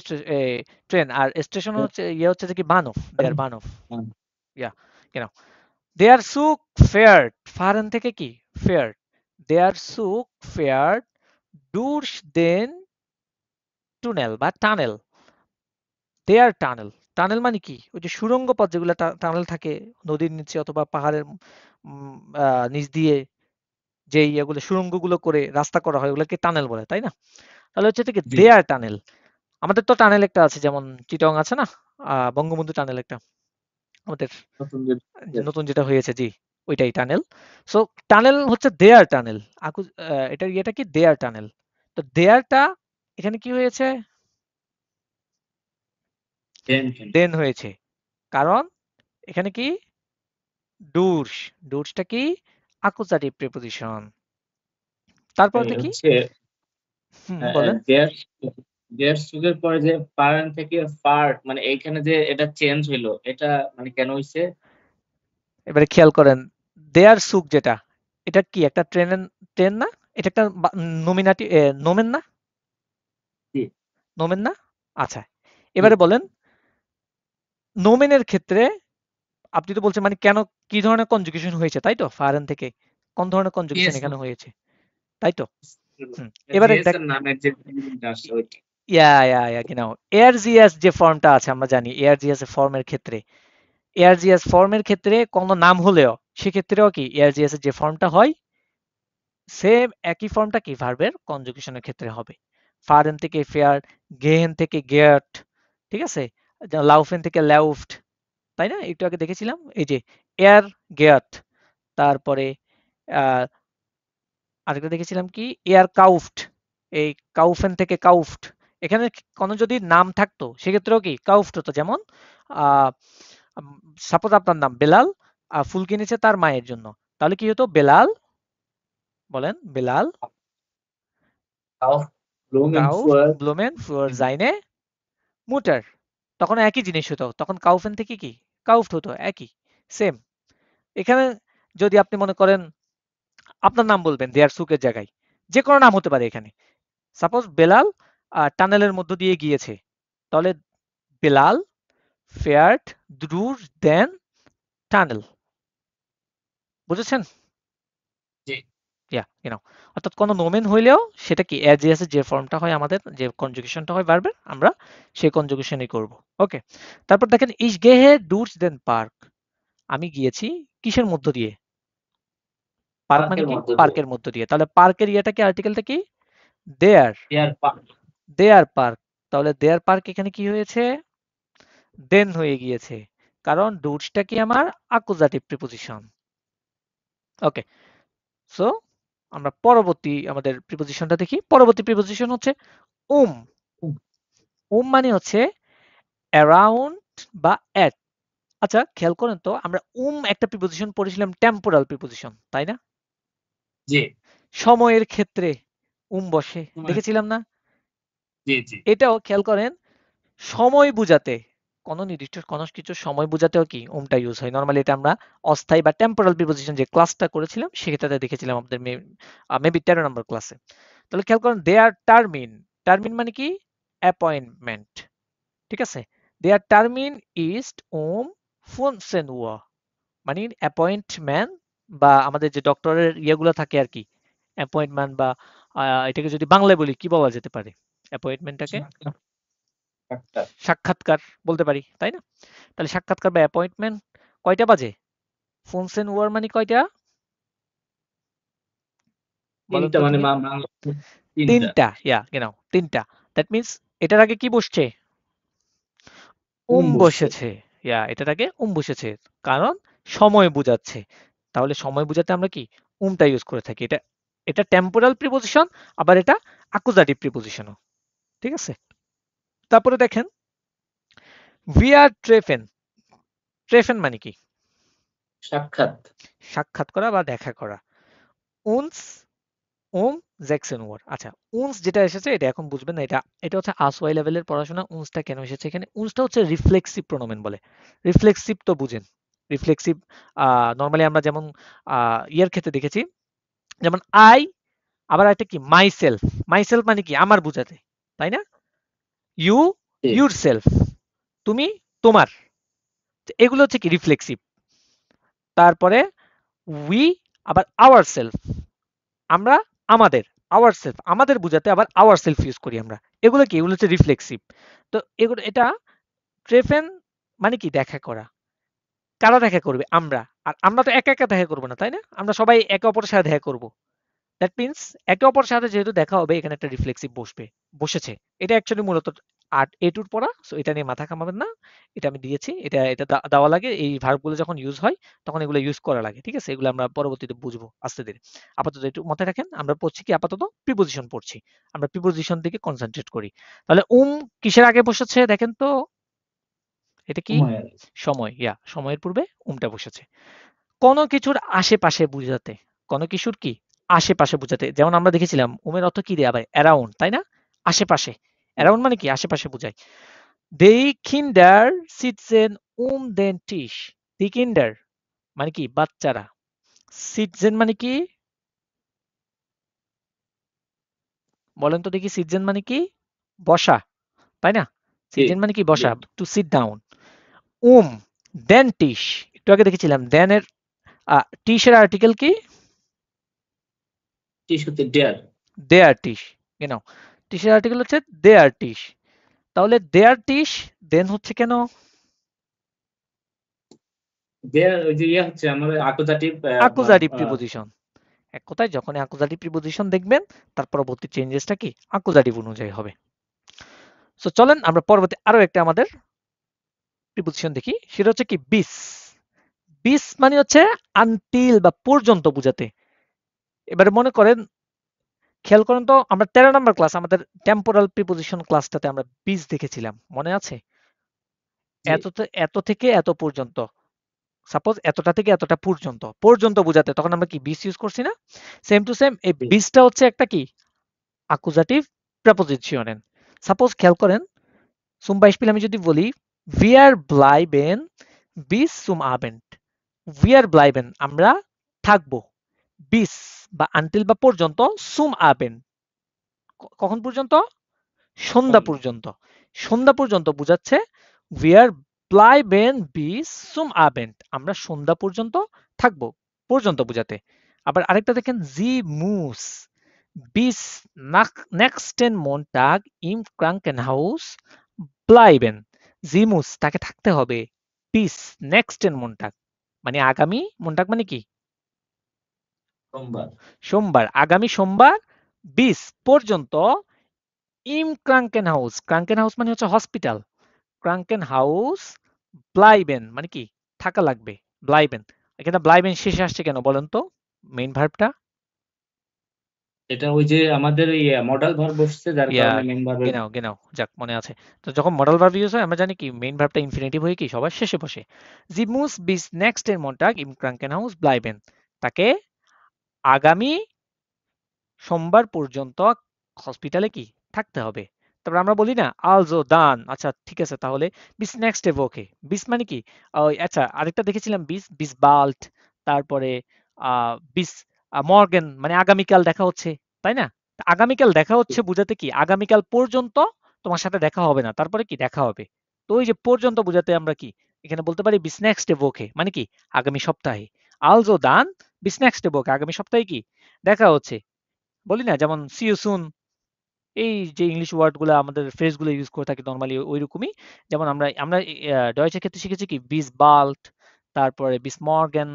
ট্রেন, আর স্টেশন হচ্ছে ইয়ে হচ্ছে যে কি? বানফ। দেয়ার বানফ। ইয়া, কেন? দেয়ার সুক ফেয়ার্ড। ফারেন থেকে কি? ফেয়ার্ড। দেয়ার সুক ফেয়ার্ড ডুরস দেন টুনেল বা টানেল। দেয়ার টানেল। টানেল মানে কি? ওই যে সুড়ঙ্গ পথ, যেগুলো টানেল থাকে নদীর নিচে অথবা পাহাড়ের নিচ দিয়ে যে ইয়েগুলো সুড়ঙ্গগুলো করে রাস্তা করা হয় ওগুলোকে টানেল বলে, তাই না? তাহলে হচ্ছে কি জি। দেয়ার টানেল। আমাদের তো টানেল একটা আছে, যেমন চিটং আছে না, বঙ্গবন্ধু টানেল একটা আমাদের, নতুন যে যে নতুন যেটা হয়েছে, জি, ওইটাই টানেল। সো টানেল হচ্ছে দেয়ার টানেল। এটা ইয়েটা কি দেয়ার টানেল। তো দেয়ারটা এখানে কি হয়েছে, ট্রেন। দেন হয়েছে, কারণ এখানে কি ডুরস, ডুরসটা কি আকুজাটিভ প্রিপোজিশন। তারপর দেখি, হচ্ছে বলেন। দেয়ার দেয়ার যুগের পরে যে পার্ন থেকে ফার, মানে এইখানে যে এটা চেঞ্জ হইলো, এটা মানে কেন হইছে? এবারে খেয়াল করেন, দেয়ার সুক যেটা, এটা কি একটা ট্রেন না, এটা একটা নমিনাটি, নোমেন না, জি। নোমেন না। আচ্ছা, জি। এবারে বলেন, নোমেনের ক্ষেত্রে আপনি তো বলছেন মানে কেন, কি ধরনের কনজুগেশন হয়েছে, তাই তো? ফারেন থেকে কোন ধরনের কনজুগেশন জিএস এখানে হয়েছে, তাই তো? হুম, এবারে জিএস দেখ, এর নামের যে meaning-টা আসছে ওইটা। ইয়া genau, এআরজিএস যে ফর্মটা আছে আমরা জানি, এআরজিএস এর ফর্মের ক্ষেত্রে, এআরজিএস ফর্মের ক্ষেত্রে কোনো নাম হলেও সেক্ষেত্রেও কি এআরজিএস এর যে ফর্মটা হয়, সেম একই ফর্মটা কি ভার্বের কনজুগেশনের ক্ষেত্রে হবে। ফারেন থেকে ফেয়ার, গেহেন থেকে গেয়ার্ট, ঠিক আছে, লাউফেন থেকে ল্যাউফট, তাই না? একটু আগে দেখেছিলাম এই যে এয়ার গেয়ার্ট, তারপরে আহ আরেকটা দেখেছিলাম কি এয়ার কাউফট, এই কাউফেন থেকে কাউফট। এখানে কোনো যদি নাম থাকতো সেক্ষেত্রেও কি কাউফট হতো, যেমন আহ সাপোজ আপনার নাম বেলাল, ফুল কিনেছে তার মায়ের জন্য, তাহলে কি হতো বেলাল, বলেন বেলাল Auf কাউফ Blumenfuhr ব্লুমেন ফুয়ার জাইনে মুটার, তখন একই জিনিস হতো, তখন কাউফেন থেকে কি কাউফট হতো, একই সেম। এখানে যদি আপনি মনে করেন আপনার নাম বলবেন দেয়ার সুকের জায়গায়, যে কোনো নাম হতে পারে এখানে, সাপোজ বেলাল টানেলের মধ্য দিয়ে গিয়েছে, তাহলে বেলাল ফেয়ার্ড দ্রুর দেন টানেল, বুঝেছেন? জি। ইয়া genau, অর্থাৎ কোনো নোমেন হইলেও সেটা কি অ্যাজ এর যে ফর্মটা হয়, আমাদের যে কনজুগেশনটা হয় ভার্বের, আমরা সেই কনজুগেশনই করব। ওকে, তারপর দেখেন ইস গেহে ডুরস দেন পার্ক, আমি গিয়েছি কিসের মধ্য দিয়ে, পার্ক মানে পার্কের কি মধ্য দিয়ে। পার্কের মধ্য দিয়ে, তাহলে পার্কের ইয়েটা কি আর্টিকেলটা কি দেয়ার, ডিয়ার পার্ক। দেয়ার পার্ক, তাহলে দেয়ার পার্ক এখানে কি হয়েছে দেন হয়ে গিয়েছে, কারণ ডুডসটা কি আমার আকুজাটিভ প্রিপোজিশন। ওকে, সো আমরা পরবর্তী আমাদের প্রিপোজিশনটা দেখি। পরবর্তী প্রিপোজিশন হচ্ছে উম। মানে হচ্ছে অ্যারাউন্ড বা এট। আচ্ছা খেয়াল করেন তো, আমরা একটা প্রিপোজিশন পড়েছিলাম টেম্পোরাল প্রিপোজিশন, তাই না? জি। সময়ের ক্ষেত্রে বসে, দেখেছিলাম না? জি। জি। এটাও খেয়াল করেন, সময় বুঝাতে, কোনো নির্দিষ্ট কোনো কিছু সময় বুঝাতেও কি উমটা ইউজ হয়। নরমালি এটা আমরা অস্থায়ী বা টেম্পোরাল প্রিপোজিশন যে ক্লাসটা করেছিলাম সেটাতে দেখেছিলাম আমাদের মেবি 13 নম্বর ক্লাসে। তাহলে খেয়াল করেন দে আর টার্মিন, টার্মিন মানে কি অ্যাপয়েন্টমেন্ট, ঠিক আছে, দে আর টার্মিন ইস্ট ফুনসেন ওয়া, মানে অ্যাপয়েন্টমেন্ট, বা আমাদের যে ডক্টরের ইয়েগুলো থাকে আর কি, অ্যাপয়েন্টমেন্ট বা এটাকে যদি বাংলায় বলি কি বলা যেতে পারে, অ্যাপয়েন্টমেন্টটাকে সাক্ষাৎ। সাক্ষাৎকার বলতে পারি, তাই না? তাহলে সাক্ষাৎকার বা অ্যাপয়েন্টমেন্ট কয়টা বাজে, ফোনসেন ওয়ার মানে কয়টা, বলেন তিনটা তো মানে দেখি। বাংলা তিনটা। তিনটা, ইয়া genau, তিনটা। দ্যাট মিন্স এটার আগে কি বসছে, বসছে। বসেছে, ইয়া এটার আগে বসেছে, কারণ সময় বোঝাচ্ছে। তাহলে সময় বোঝাতে আমরা কি টা ইউজ করে থাকি। এটা এটা টেম্পোরাল প্রিপোজিশন, আবার এটা অ্যাকুজাটিভ প্রিপোজিশনও, ঠিক আছে? তারপরে দেখেন উই আর ট্রেফেন, ট্রেফেন মানে কি সাক্ষাৎ। সাক্ষাৎ করা বা দেখা করা। উনস ওম জ্যাকসন ওয়ার। আচ্ছা, উনস যেটা এসেছে এটা এখন বুঝবেন না, এটা এটা হচ্ছে আসওয়াই লেভেলের পড়াশোনা। উনসটা কেন এসেছে এখানে, উনসটা হচ্ছে রিফ্লেক্সিভ প্রোনোমেন বলে। রিফ্লেক্সিভ তো বুঝেন, রিফ্লেক্সিভ নরমালি আমরা যেমন ইয়ার ক্ষেত্রে দেখেছি, যেমন আই, আবার একটা কি মাই সেলফ, মাই সেলফ মানে কি আমার বুঝাতে, তাই না? You G. ইউর সেলফ, তুমি তোমার, এগুলো হচ্ছে কি রিফ্লেক্সিভ। তারপরে উই, আবার আওয়ার সেলফ, আমরা আমাদের, আওয়ার সেলফ আমাদের বুঝাতে আবার আওয়ার সেলফ ইউজ করি আমরা, এগুলো কি এগুলো হচ্ছে রিফ্লেক্সিভ। তো এগুলো এটা ট্রেফেন মানে কি দেখা করা, কারা দেখা করবে আমরা, আর আমরা তো একা একা দেখা করবো না, তাই না? আমরা সবাই একে অপরের সাথে দেখা করব। দ্যাট মিনস একে অপরের সাথে যেহেতু দেখা হবে এখানে একটা রিফ্লেক্সিভ বসেছে। এটা অ্যাকচুয়ালি মূলত আর এটুর পড়া, সো এটা নিয়ে মাথা ঘামাবেন না। এটা আমি দিয়েছি, এটা দেওয়া লাগে। এই ভার্বগুলো যখন ইউজ হয় তখন এগুলো ইউজ করা লাগে, ঠিক আছে? এগুলো আমরা পরবর্তীতে বুঝবো আস্তে ধীরে। আপাতত একটু মাথায় রাখেন, আমরা পড়ছি কি আপাতত প্রিপোজিশন পড়ছি। আমরা প্রিপোজিশন দিকে কনসেন্ট্রেট করি। তাহলে কিসের আগে বসেছে দেখেন তো? এটা কি? সময়। সময়। সময়ের পূর্বে উমটা বসেছে কোনো কিছুর আশেপাশে বুঝাতে। কোনো কিছুর কি আশেপাশে বুঝাতে, যেমন আমরা দেখেছিলাম উমের অর্থ কি দেয়া ভাই? অ্যারাউন্ড, তাই না? আশেপাশে। অ্যারাউন্ড মানে কি? আশেপাশে বুঝায়। দেই কিন্ডার সিটজেন দেন টিস। দি কিন্ডার মানে কি? বাচ্চারা। সিটজেন মানে কি? বলেন তো দেখি, সিটজেন মানে কি? বসা, তাই না? জি সিটজেন মানে কি? জি। বসা, টু সিট ডাউন। দেন টিস, একটু আগে দেখেছিলাম দেন এর টিস এর আর্টিকেল কি? টিস হচ্ছে ডেয়ার। দেয়ার টিস। কেন? টিসের আর্টিকেল হচ্ছে দেয়ার টিস। তাহলে দেয়ার টিস দেন হচ্ছে কেন? ডেয়ার ওই যে হচ্ছে আমাদের আকুজাটিভ অ্যাকুজাটিভ প্রিপোজিশন। এক কথায় যখন অ্যাকুজাটিভ প্রিপোজিশন দেখবেন তার পরবর্তী চেঞ্জেসটা কি? অ্যাকুজাটিভ অনুযায়ী হবে। সো চলেন আমরা পরবর্তী আরো একটা আমাদের প্রিপোজিশন দেখি, সেটা হচ্ছে কি? বিস। বিস মানে হচ্ছে আনটিল বা পর্যন্ত বুঝাতে। এবারে মনে করেন, খেয়াল করেন তো, আমরা 13 নম্বর ক্লাস আমাদের টেম্পোরাল প্রিপোজিশন ক্লাসটাতে আমরা বিস দেখেছিলাম, মনে আছে? জি এত থেকে এত পর্যন্ত, সাপোজ এতটা থেকে এতটা পর্যন্ত, পর্যন্ত বোঝাতে তখন আমরা কি বিস ইউজ করছি না? সেম টু সেম এই জি। বিসটা হচ্ছে একটা কি? অ্যাকুজাটিভ প্রেপোজিশন। সাপোজ খেয়াল করেন, zum Beispiel আমি যদি বলি wir bleiben bis zum Abend, wir bleiben আমরা থাকবো, bis বা আনটিল বা পর্যন্ত, zum Abend কখন পর্যন্ত? সন্ধ্যা সন্ধ্যা। পর্যন্ত। সন্ধ্যা পর্যন্ত বুঝাচ্ছে wir bleiben bis zum Abend, আমরা সন্ধ্যা পর্যন্ত থাকবো, পর্যন্ত বুঝাতে। আবার আরেকটা দেখেন, sie muss bis nächsten Montag im Krankenhaus bleiben, sie muss তাকে থাকতে হবে, bis nächsten Montag মানে আগামী, মন্টাগ মানে কি? সোমবার। সোমবার, আগামী সোমবার, bis পর্যন্ত, ইম ক্রাঙ্কেন হাউস, ক্রাঙ্কেন হাউস মানে হচ্ছে হসপিটাল, ক্রাঙ্কেন হাউস ব্লাইবেন মানে কি? থাকা লাগবে, ব্লাইবেন। এখানে ব্লাইবেন শেষে আসছে কেন বলেন তো? মেইন ভার্বটা? এটা ওই যে আমাদের ওই মডাল ভার্ব বসছে যার ইয়া কারণে মেইন ভার্বের। গেনাও গেনাও, যাক মনে আছে। তো যখন মডাল ভার্ব ইউজ হয় আমরা জানি কি মেইন ভার্বটা ইনফিনিটিভ হয়ে কি সবার শেষে বসে। জি মুস বিস নেক্সট এর মন্টাগ ইম ক্রাঙ্কেন হাউস ব্লাইবেন, তাকে আগামী সোমবার পর্যন্ত হসপিটালে কি? থাকতে হবে। তারপর আমরা বলি না আলজো দান, আচ্ছা ঠিক আছে তাহলে বিস নেক্সট ডে ওকে। বিস মানে কি? ওই আচ্ছা আরেকটা দেখেছিলাম বিস, বিস বাল্ট, তারপরে বিস মর্গেন মানে আগামীকাল দেখা হচ্ছে, তাই না? তা আগামীকাল দেখা হচ্ছে বুঝাতে কি? আগামীকাল পর্যন্ত তোমার সাথে দেখা হবে না, তারপরে কি দেখা হবে। তো ওই যে পর্যন্ত বুঝাতে আমরা কি এখানে বলতে পারি বিস নেক্সট ডে ওকে মানে কি? আগামী সপ্তাহে। আলজো দান বিস নেক্সট ডে ওকে, আগামী সপ্তাহে কি? দেখা হচ্ছে। বলি না যেমন সি ইউ সুন, এই যে ইংলিশ ওয়ার্ড গুলো আমাদের ফ্রেজ গুলো ইউজ করে থাকি নর্মালি ওই রকমই। যেমন আমরা আমরা ডয়েচের ক্ষেত্রে শিখেছি কি? বিস বাল্ট, তারপরে বিস মর্গেন,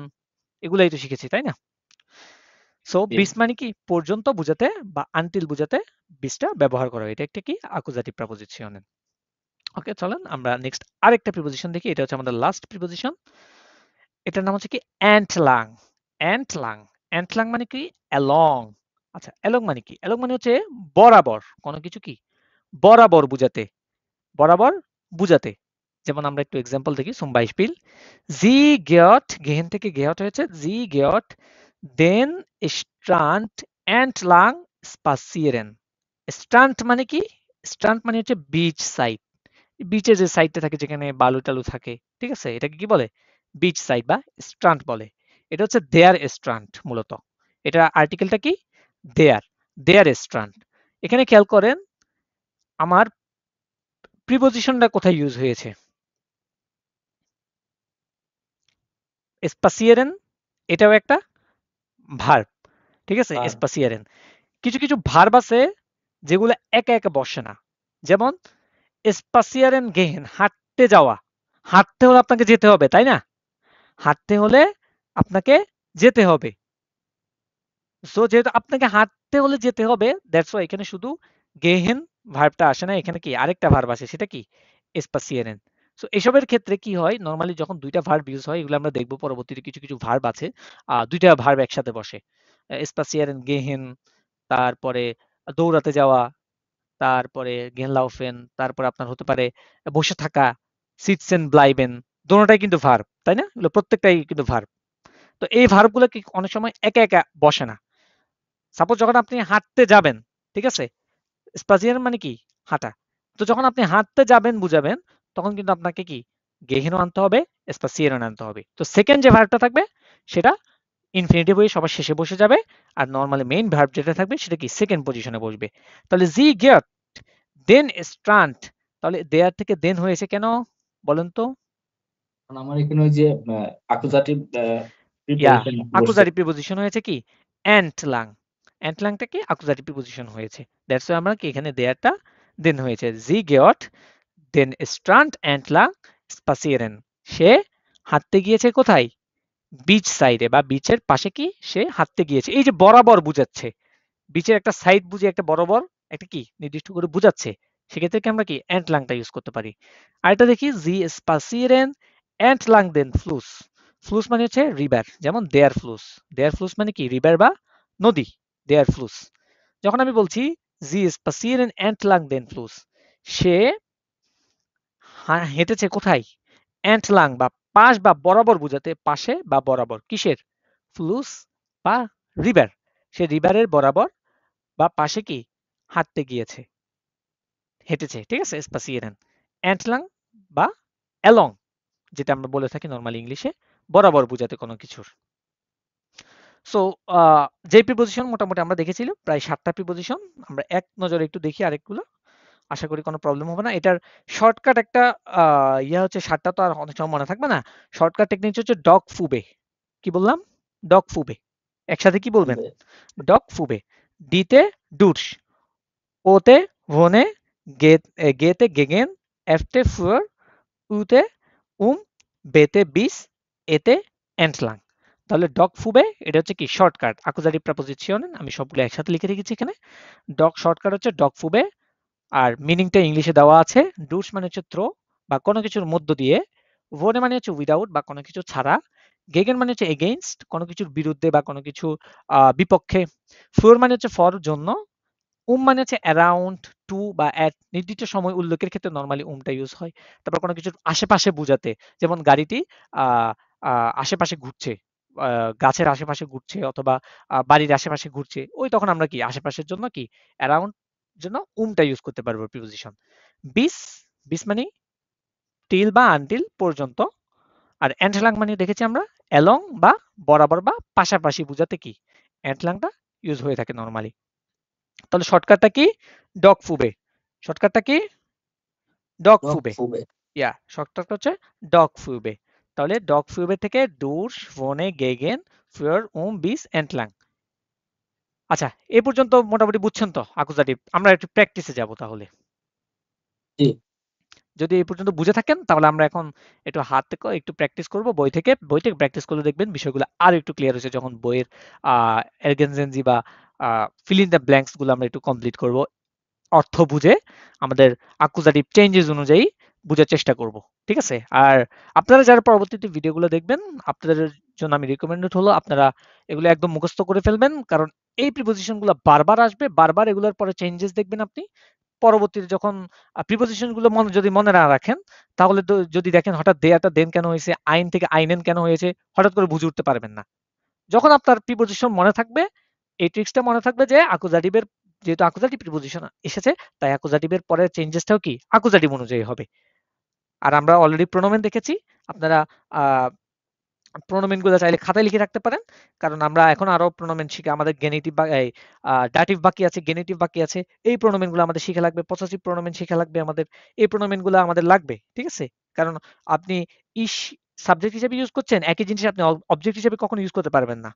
এগুলাই তো শিখেছি, তাই না? সো জি। বিস মানে কি? পর্যন্ত বুঝাতে বা আনটিল বুঝাতে বিসটা ব্যবহার করা হয়। এটা একটা কি? আকুজাটিভ প্রিপোজিশন। ওকে চলেন আমরা নেক্সট আরেকটা প্রিপোজিশন দেখি, এটা হচ্ছে আমাদের লাস্ট প্রিপোজিশন। এটার নাম হচ্ছে কি? অ্যান্টলাং। অ্যান্টলাং, অ্যান্টলাং মানে কি? অ্যালং। আচ্ছা অ্যালং মানে কি? অ্যালং মানে হচ্ছে বরাবর, কোনো কিছু কি? বরাবর বুঝাতে, বরাবর বুঝাতে। যেমন আমরা একটু এক্সাম্পল দেখি, zum Beispiel sie geht, গেহেন থেকে গেহট হয়েছে, sie geht den Strand entlang spazieren। Strand মানে কি? স্ট্রান্ড মানে হচ্ছে বিচ সাইড, বিচের যে সাইডটা থাকে যেখানে বালু টালু থাকে, ঠিক আছে? এটাকে কি বলে? বিচ সাইড বা স্ট্রান্ড বলে। এটা হচ্ছে দেয়ার স্ট্রান্ড মূলত। এটা আর্টিকেলটা কি? দেয়ার, দেয়ার স্ট্রান্ড। এখানে খেয়াল করেন আমার প্রিপোজিশনটা কোথায় ইউজ হয়েছে? স্পাসিয়েরেন, এটাও একটা ভার্ব, ঠিক আছে? আর স্পাসিয়েরেন। কিছু কিছু ভার্ব আছে যেগুলো একা একা বসে না, যেমন স্পাসিয়ারেন গেহেন, হাঁটতে যাওয়া। হাঁটতে হলে আপনাকে যেতে হবে, তাই না? হাঁটতে হলে আপনাকে যেতে হবে, তাই না? হাঁটতে হলে আপনাকে যেতে হবে, তাই না? হাঁটতে হলে আপনাকে যেতে হবে, তাই না? হাঁটতে হলে আপনাকে যেতে হবে, তাই না? হাঁটতে হলে আপনাকে যেতে হবে, তাই না? হাঁটতে হলে আপনাকে যেতে হবে, তাই না? হাঁটতে হলে আপনাকে যেতে হবে, তাই না? হাঁটতে হলে আপনাকে যেতে হবে, তাই না? হাঁটতে হলে আপনাকে যেতে হবে। সো যেহেতু আপনাকে হাঁটতে হলে যেতে হবে, দ্যাটস ওয়াই এখানে শুধু গেহেন ভার্বটা আসে না, এখানে কি আরেকটা ভার্ব আসে, সেটা কি স্পাসিয়েরেন। সো এসবের ক্ষেত্রে কি হয়, নর্মালি যখন দুইটা ভার্ব ইউজ হয়, এগুলো আমরা দেখবো পরবর্তীতে, কিছু কিছু ভার্ব আছে দুইটা ভার্ব একসাথে বসে, স্পাসিয়েরেন গেহেন, তারপরে দৌড়াতে যাওয়া, তারপরে গেনলাউফেন, তারপরে আপনার হতে পারে বসে থাকা, সিটসেন ব্লাইবেন, দোনোটাই কিন্তু ভার্ব, তাই না? এগুলো প্রত্যেকটাই কিন্তু ভার্ব। তো এই ভার্বগুলো কি অনেক সময় একা একা বসে না। সাপোজ যখন আপনি হাঁটতে যাবেন, ঠিক আছে, স্পাজিয়ার মানে কি হাঁটা, তো যখন আপনি হাঁটতে যাবেন বুঝাবেন, তখন কিন্তু আপনাকে কি গেহিনও আনতে হবে, স্পাসিয়ারও আনতে হবে। তো সেকেন্ড যে ভার্বটা থাকবে সেটা ইনফিনিটিভ হয়ে সবার শেষে বসে যাবে, আর নর্মালি মেইন ভার্ব যেটা থাকবে সেটা কি সেকেন্ড পজিশনে বসবে। তাহলে জি গিয়ার দেন স্ট্রান্ট, তাহলে দেয়ার থেকে দেন হয়েছে কেন বলেন তো? কারণ আমার এখানে ওই যে অ্যাকুজাটিভ ইয়া, প্রিপোজিশন বসছে। আকুজাটিভ প্রিপোজিশন হয়েছে কি অ্যান্টলাং, অ্যান্টলাংটা কি আকুজাটিভ প্রিপোজিশন হয়েছে, দ্যাটস ওয়াই আমরা কি এখানে দেয়ারটা দেন হয়েছে। জি গেট দেন স্ট্রান্ট অ্যান্টলাং স্পাসিয়েরেন, সে হাঁটতে গিয়েছে কোথায়, বিচ সাইডে বা বিচের পাশে কি সে হাঁটতে গিয়েছে, এই যে বরাবর বুঝাচ্ছে, বিচের একটা সাইড বুঝে একটা বরাবর একটা কি নির্দিষ্ট করে বুঝাচ্ছে, সেক্ষেত্রে কি আমরা কি অ্যান্টলাংটা ইউজ করতে পারি। আর এটা দেখি জি স্পাসিয়েরেন অ্যান্টলাং দেন ফ্লুস, ফ্লুস মানে হচ্ছে রিভার, যেমন দেয়ার ফ্লুস, দেয়ার ফ্লুস মানে কি রিভার বা নদী, দেয়ার ফ্লুস। যখন আমি বলছি জি স্পাসিয়েরেন অ্যান্টলাং দেন ফ্লুস, সে হেঁটেছে কোথায়, অ্যান্টলাং বা পাশ বা বরাবর বুঝাতে, পাশে বা বরাবর কিসের, ফ্লুস বা রিভার, সে রিভারের বরাবর বা পাশে কি হাঁটতে গিয়েছে, হেঁটেছে, ঠিক আছে, স্পাসিয়েরেন। অ্যান্টলাং বা অ্যালং, যেটা আমরা বলে থাকি নর্মাল ইংলিশে, বরাবর বুঝাতে কোনো কিছুর। সো যে প্রিপোজিশন মোটামুটি আমরা দেখেছিলাম প্রায় 7টা প্রিপোজিশন, আমরা এক নজরে একটু দেখি আরেকগুলো, আশা করি কোনো প্রবলেম হবে না। এটার শর্টকাট একটা ইয়া হচ্ছে, 7টা তো আর অনেক সময় মনে থাকবে না, শর্টকাট টেকনিক হচ্ছে ডগ ফুবে। কি বললাম, ডগ ফুবে, একসাথে কি বলবেন, ডগ ফুবে। ডিতে ডুটস, ওতে ভনে, গেতে গেগেন, এফতে ফুয়ার, উতে উম, বেতে বিস, এতে এন্টলাং। তাহলে ডগ ফুবে এটা হচ্ছে কি শর্টকাট আকুজাটিভ প্রেপোজিশন, আমি সবগুলো একসাথে লিখে রেখেছি এখানে। ডগ শর্টকাট হচ্ছে ডগ ফুবে, আর মিনিংটা ইংলিশে দেওয়া আছে। ডুস মানে হচ্ছে থ্রো বা কোনো কিছুর মধ্য দিয়ে, ভোনে মানে হচ্ছে উইদাউট বা কোনো কিছু ছাড়া, গেগেন মানে হচ্ছে এগেইনস্ট কোনো কিছুর বিরুদ্ধে বা কোনো কিছু বিপক্ষে, ফ্লোর মানে হচ্ছে ফর জন্য, মানে হচ্ছে অ্যারাউন্ড, টু বা অ্যাট নির্দিষ্ট সময় উল্লেখের ক্ষেত্রে নরমালি টা ইউজ হয়। তারপর কোনো কিছুর আশেপাশে বুঝাতে, যেমন গাড়িটি আহ আশেপাশে ঘুরছে, গাছের আশেপাশে ঘুরছে অথবা বাড়ির আশেপাশে ঘুরছে, ওই তখন আমরা কি আশেপাশের জন্য কি অ্যারাউন্ড জন্য টা ইউজ করতে পারবো প্রিপোজিশন। বিস, বিস মানে টিল বা আনটিল পর্যন্ত, আর এন্টলাং মানে দেখেছি আমরা অ্যালং বা বরাবর বা পাশাপাশি বুঝাতে কি এন্টলাংটা ইউজ হয়ে থাকে নরমালি। তাহলে শর্টকাটটা কি ডগ ফুবে, শর্টকাটটা কি ডগ ডগ ফুবে, ফুবে। ইয়া শর্টকাটটা হচ্ছে ডগ ফুবে। তাহলে ডগ ফুবে থেকে ডুস ভনে গেগেন ফিওর বিস এন্টলাং। আচ্ছা, এ পর্যন্ত মোটামুটি বুঝছেন তো আকুজাটিভ, আমরা একটু প্র্যাকটিসে যাব তাহলে। জি। যদি এই পর্যন্ত বুঝে থাকেন তাহলে আমরা এখন একটু হাত থেকে একটু প্র্যাকটিস করব, বই থেকে প্র্যাকটিস করলে দেখবেন বিষয়গুলো আরো একটু ক্লিয়ার হচ্ছে, যখন বইয়ের এরগেনজেনজি বা ফিল ইন দ্য ব্ল্যাঙ্কস গুলো আমরা একটু কমপ্লিট করব, অর্থ বুঝে আমাদের আকুজাটিভ চেঞ্জেস অনুযায়ী বুঝার চেষ্টা করব, ঠিক আছে? আর আপনারা যারা পরবর্তীতে ভিডিওগুলো দেখবেন, আপনাদের জন্য আমি রিকমেন্ডেড হলো আপনারা এগুলো একদম মুখস্থ করে ফেলবেন, কারণ এই প্রিপোজিশনগুলো বারবার আসবে, বারবার এগুলোর পরে চেঞ্জেস দেখবেন আপনি পরবর্তীতে যখন প্রিপোজিশন গুলো যদি মনে না রাখেন, তাহলে তো যদি দেখেন হঠাৎ দেয়াটা দেন কেন হয়েছে, আইন থেকে আইনেন কেন হয়েছে, হঠাৎ করে বুঝে উঠতে পারবেন না। যখন আপনার প্রিপোজিশন মনে থাকবে, এই ট্রিক্সটা মনে থাকবে যে আকুজাটিভের, যেহেতু আকুজাটিভ প্রিপোজিশন এসেছে, তাই আকুজাটিভের পরের চেঞ্জেসটাও কি আকুজাটিভ অনুযায়ী হবে। আর আমরা অলরেডি প্রোনোমেন দেখেছি, আপনারা আহ প্রোনোমেন গুলো চাইলে খাতায় লিখে রাখতে পারেন, কারণ আমরা এখন আরো প্রোনোমেন শিখে, আমাদের গেনিটিভ বা ডাটিভ বাকি আছে, গেনিটিভ বাকি আছে, এই প্রোনোমেন গুলো আমাদের শিখে লাগবে, পসেসিভ প্রোনোমেন শিখে লাগবে আমাদের, এই প্রোনোমেন গুলো আমাদের লাগবে, ঠিক আছে? কারণ আপনি ইস সাবজেক্ট হিসেবে ইউজ করছেন, একই জিনিস আপনি অবজেক্ট হিসেবে কখনো ইউজ করতে পারবেন না।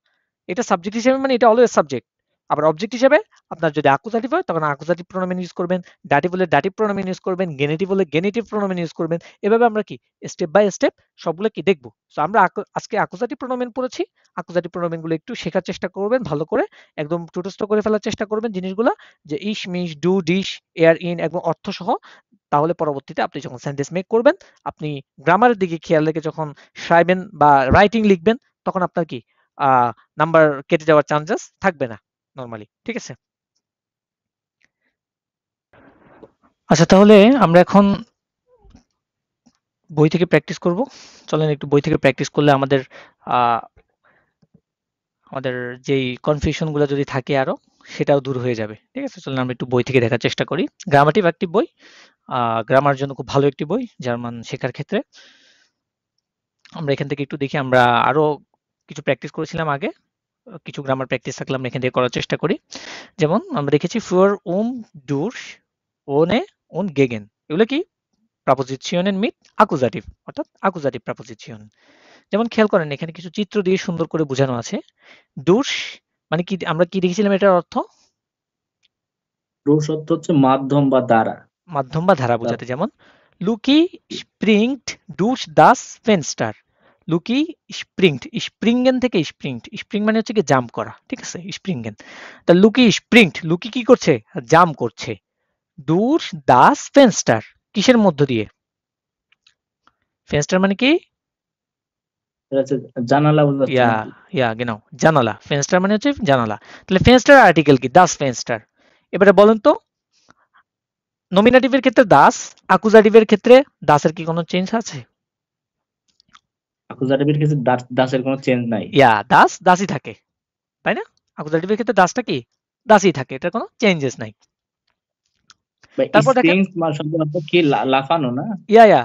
এটা সাবজেক্ট হিসেবে মানে এটা অলওয়েজ সাবজেক্ট, আবার অবজেক্ট হিসেবে আপনার যদি অ্যাকুজাটিভ হয় তখন অ্যাকুজাটিভ প্রোনাউন ইউজ করবেন, ডাটিভ হলে ডাটিভ প্রোনাউন ইউজ করবেন, গেনিটিভ হলে গেনিটিভ প্রোনাউন ইউজ করবেন। এভাবে আমরা কি স্টেপ বাই স্টেপ সবগুলো কি দেখব। সো আমরা আজকে অ্যাকুজাটিভ প্রোনাউন পড়েছি। অ্যাকুজাটিভ প্রোনাউন গুলো একটু শেখার চেষ্টা করবেন ভালো করে, একদম টুটস্থ করে ফেলার চেষ্টা করবেন জিনিসগুলো, যে ইস, মিস, ডু, ডিশ, এয়ার, ইন একদম অর্থ সহ। তাহলে পরবর্তীতে আপনি যখন সেন্টেন্স মেক করবেন, আপনি গ্রামারের দিকে খেয়াল রেখে যখন সাইবেন বা রাইটিং লিখবেন, তখন আপনার কি নাম্বার কেটে যাওয়ার চান্সেস থাকবে না নরমালি। ঠিক আছে? আচ্ছা, তাহলে আমরা এখন বই থেকে প্র্যাকটিস করব। চলেন একটু বই থেকে প্র্যাকটিস করলে আমাদের আমাদের যেই কনফিউশন গুলো যদি থাকে আরো, সেটাও দূর হয়ে যাবে। ঠিক আছে? চলেন আমরা একটু বই থেকে দেখার চেষ্টা করি। গ্রামাটিভ একটি বই, গ্রামার জন্য খুব ভালো একটি বই জার্মান শেখার ক্ষেত্রে। আমরা এখান থেকে একটু দেখি, আমরা আরো কিছু প্র্যাকটিস করেছিলাম আগে, কিছু গ্রামার প্র্যাকটিস থাকলে আমরা এখান থেকে করার চেষ্টা করি। যেমন আমরা দেখেছি ফুয়ার ডুরস ওনে উন গেগেন, এগুলো কি প্রাপোজিশনের মিট আকুজাটিভ, অর্থাৎ আকুজাটিভ প্রাপোজিশন। যেমন খেয়াল করেন এখানে কিছু চিত্র দিয়ে সুন্দর করে বোঝানো আছে। ডুস মানে কি, আমরা কি দেখেছিলাম এটার অর্থ? ডোর শব্দ হচ্ছে মাধ্যম বা দ্বারা। মাধ্যম বা ধারা বোঝাতে। যেমন লুকি স্প্রিংট ডুস দাস ফেনস্টার। লুকি স্প্রিংট, স্প্রিংগেন থেকে স্প্রিংট, স্প্রিং মানে হচ্ছে কি জাম্প করা। ঠিক আছে? স্প্রিংগেন। তা লুকি স্প্রিংট, লুকি কি করছে? জাম্প করছে। ডুস দাস ফেনস্টার, কিসের মধ্য দিয়ে? ফেনস্টার মানে কি? এটা হচ্ছে জানালা বোঝাচ্ছে ইয়া, নাকি? ইয়া গেনাও, জানালা। ফেনস্টার মানে হচ্ছে জানালা। তাহলে ফেনস্টার আর্টিকেল কি? দাস ফেনস্টার। এবারে বলেন তো, নমিনেটিভের ক্ষেত্রে দাস, আকুজাটিভের ক্ষেত্রে দাসের কি কোনো চেঞ্জ আছে? আকুজাটিভের ক্ষেত্রে দাসের কোনো চেঞ্জ নাই। ইয়া, দাস দাসই থাকে, তাই না? আকুজাটিভের ক্ষেত্রে দাসটা কি? দাসই থাকে, এটার কোনো চেঞ্জেস নাই। বা তারপর দেখেন, স্প্রিং শব্দ অর্থ কি লাফানো না? ইয়া ইয়া,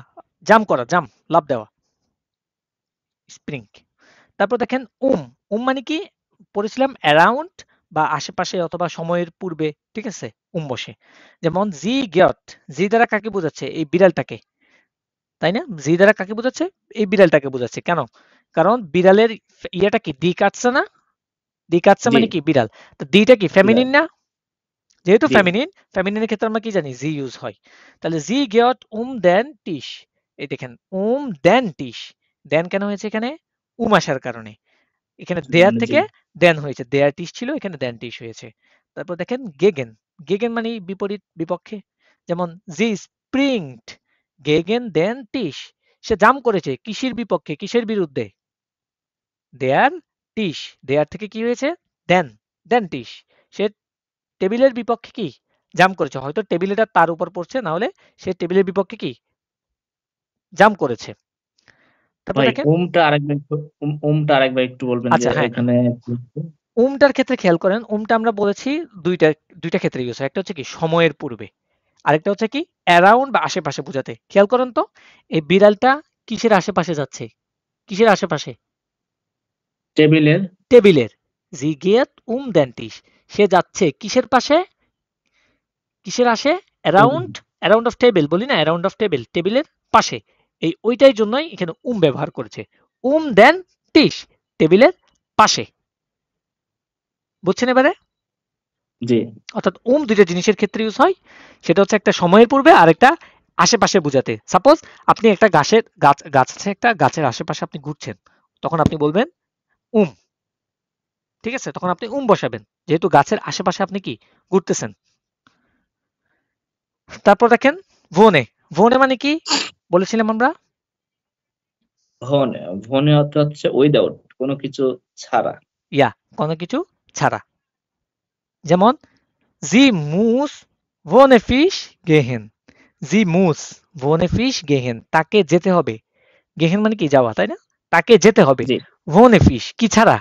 জাম্প করা, জাম্প, লাফ দেওয়া, স্প্রিং। তারপর দেখেন মানে কি পড়েছিলাম? অ্যারাউন্ড বা আশেপাশে অথবা সময়ের পূর্বে। ঠিক আছে? বসে। যেমন জি গেট, জি দ্বারা কাকে বোঝাচ্ছে? এই বিড়ালটাকে, তাই না? জি দ্বারা কাকে বোঝাচ্ছে? এই বিড়ালটাকে বোঝাচ্ছে। কেন? কারণ বিড়ালের ইয়েটা কি? ডি কাটছে না? ডি কাটছে জি, মানে কি? বিড়াল। তো ডিটা কি বিড়াল। ফেমিনিন না? যেহেতু জি, ফেমিনিনের ক্ষেত্রে আমরা কি জানি? জি ইউজ হয়। তাহলে জি গেট দেন টিস। এই দেখেন, দেন টিস। দেন কেন হয়েছে এখানে? আসার কারণে। এখানে দেয়ার জি। থেকে দেন হয়েছে, দেয়ার টিস ছিল, এখানে দেন টিস হয়েছে। তারপর দেখেন গেগেন, গেগেন মানে বিপরীত, বিপক্ষে। যেমন জি স্প্রিংড গেগেন দেন টিস, সে জাম করেছে কিসের বিপক্ষে, কিসের বিরুদ্ধে? দেয়ার টিস। দেয়ার থেকে কি হয়েছে? দেন, দেন টিস। সে টেবিলের বিপক্ষে কি? জাম করেছে। হয়তো টেবিলটা তার উপর পড়ছে, না হলে সে টেবিলের বিপক্ষে কি? জাম করেছে। তারপর ভাই দেখেন, ওমটা আরেকবার একটু বলবেন যে আচ্ছা হ্যাঁ, এখানে। টার ক্ষেত্রে খেয়াল করেন, টা আমরা বলেছি দুইটা দুইটা ক্ষেত্রে ইউজ হয়। একটা হচ্ছে কি সময়ের পূর্বে, আরেকটা হচ্ছে কি অ্যারাউন্ড বা আশেপাশে বোঝাতে। খেয়াল করেন তো, এই বিড়ালটা কিসের আশেপাশে যাচ্ছে? কিসের আশেপাশে? টেবিলের। টেবিলের। জি গেট দেন টিস, সে যাচ্ছে কিসের পাশে? কিসের আসে? Table. Around, around of table বলি না, অ্যারাউন্ড অফ টেবিল, টেবিলের পাশে। এই ওইটাই জন্যই এখানে ব্যবহার করেছে। দেন টিস, টেবিলের পাশে। বুঝছেন এবারে? জি। অর্থাৎ দুইটা জিনিসের ক্ষেত্রে ইউজ হয়। সেটা হচ্ছে একটা সময়ের পূর্বে আর একটা আশেপাশে বোঝাতে। সাপোজ আপনি একটা গাছ আছে, একটা গাছের আশেপাশে আপনি ঘুরছেন, তখন আপনি বলবেন উম। ঠিক আছে? তখন আপনি বসাবেন, যেহেতু গাছের আশেপাশে আপনি কি ঘুরতেছেন। তারপর দেখেন ভনে, ভনে মানে কি বলেছিলাম আমরা? ভনে, ভনে অর্থ হচ্ছে উইদাউট, কোনো কিছু ছাড়া। ইয়া, কোনো কিছু ছাড়া। যেমন জি মুস ভনে ফিশ গেহেন, জি মুস ভনে ফিশ গেহেন, তাকে যেতে হবে। গেহেন মানে কি? যাওয়া, তাই না? তাকে যেতে হবে। জি, ভনে ফিশ কি ছাড়া?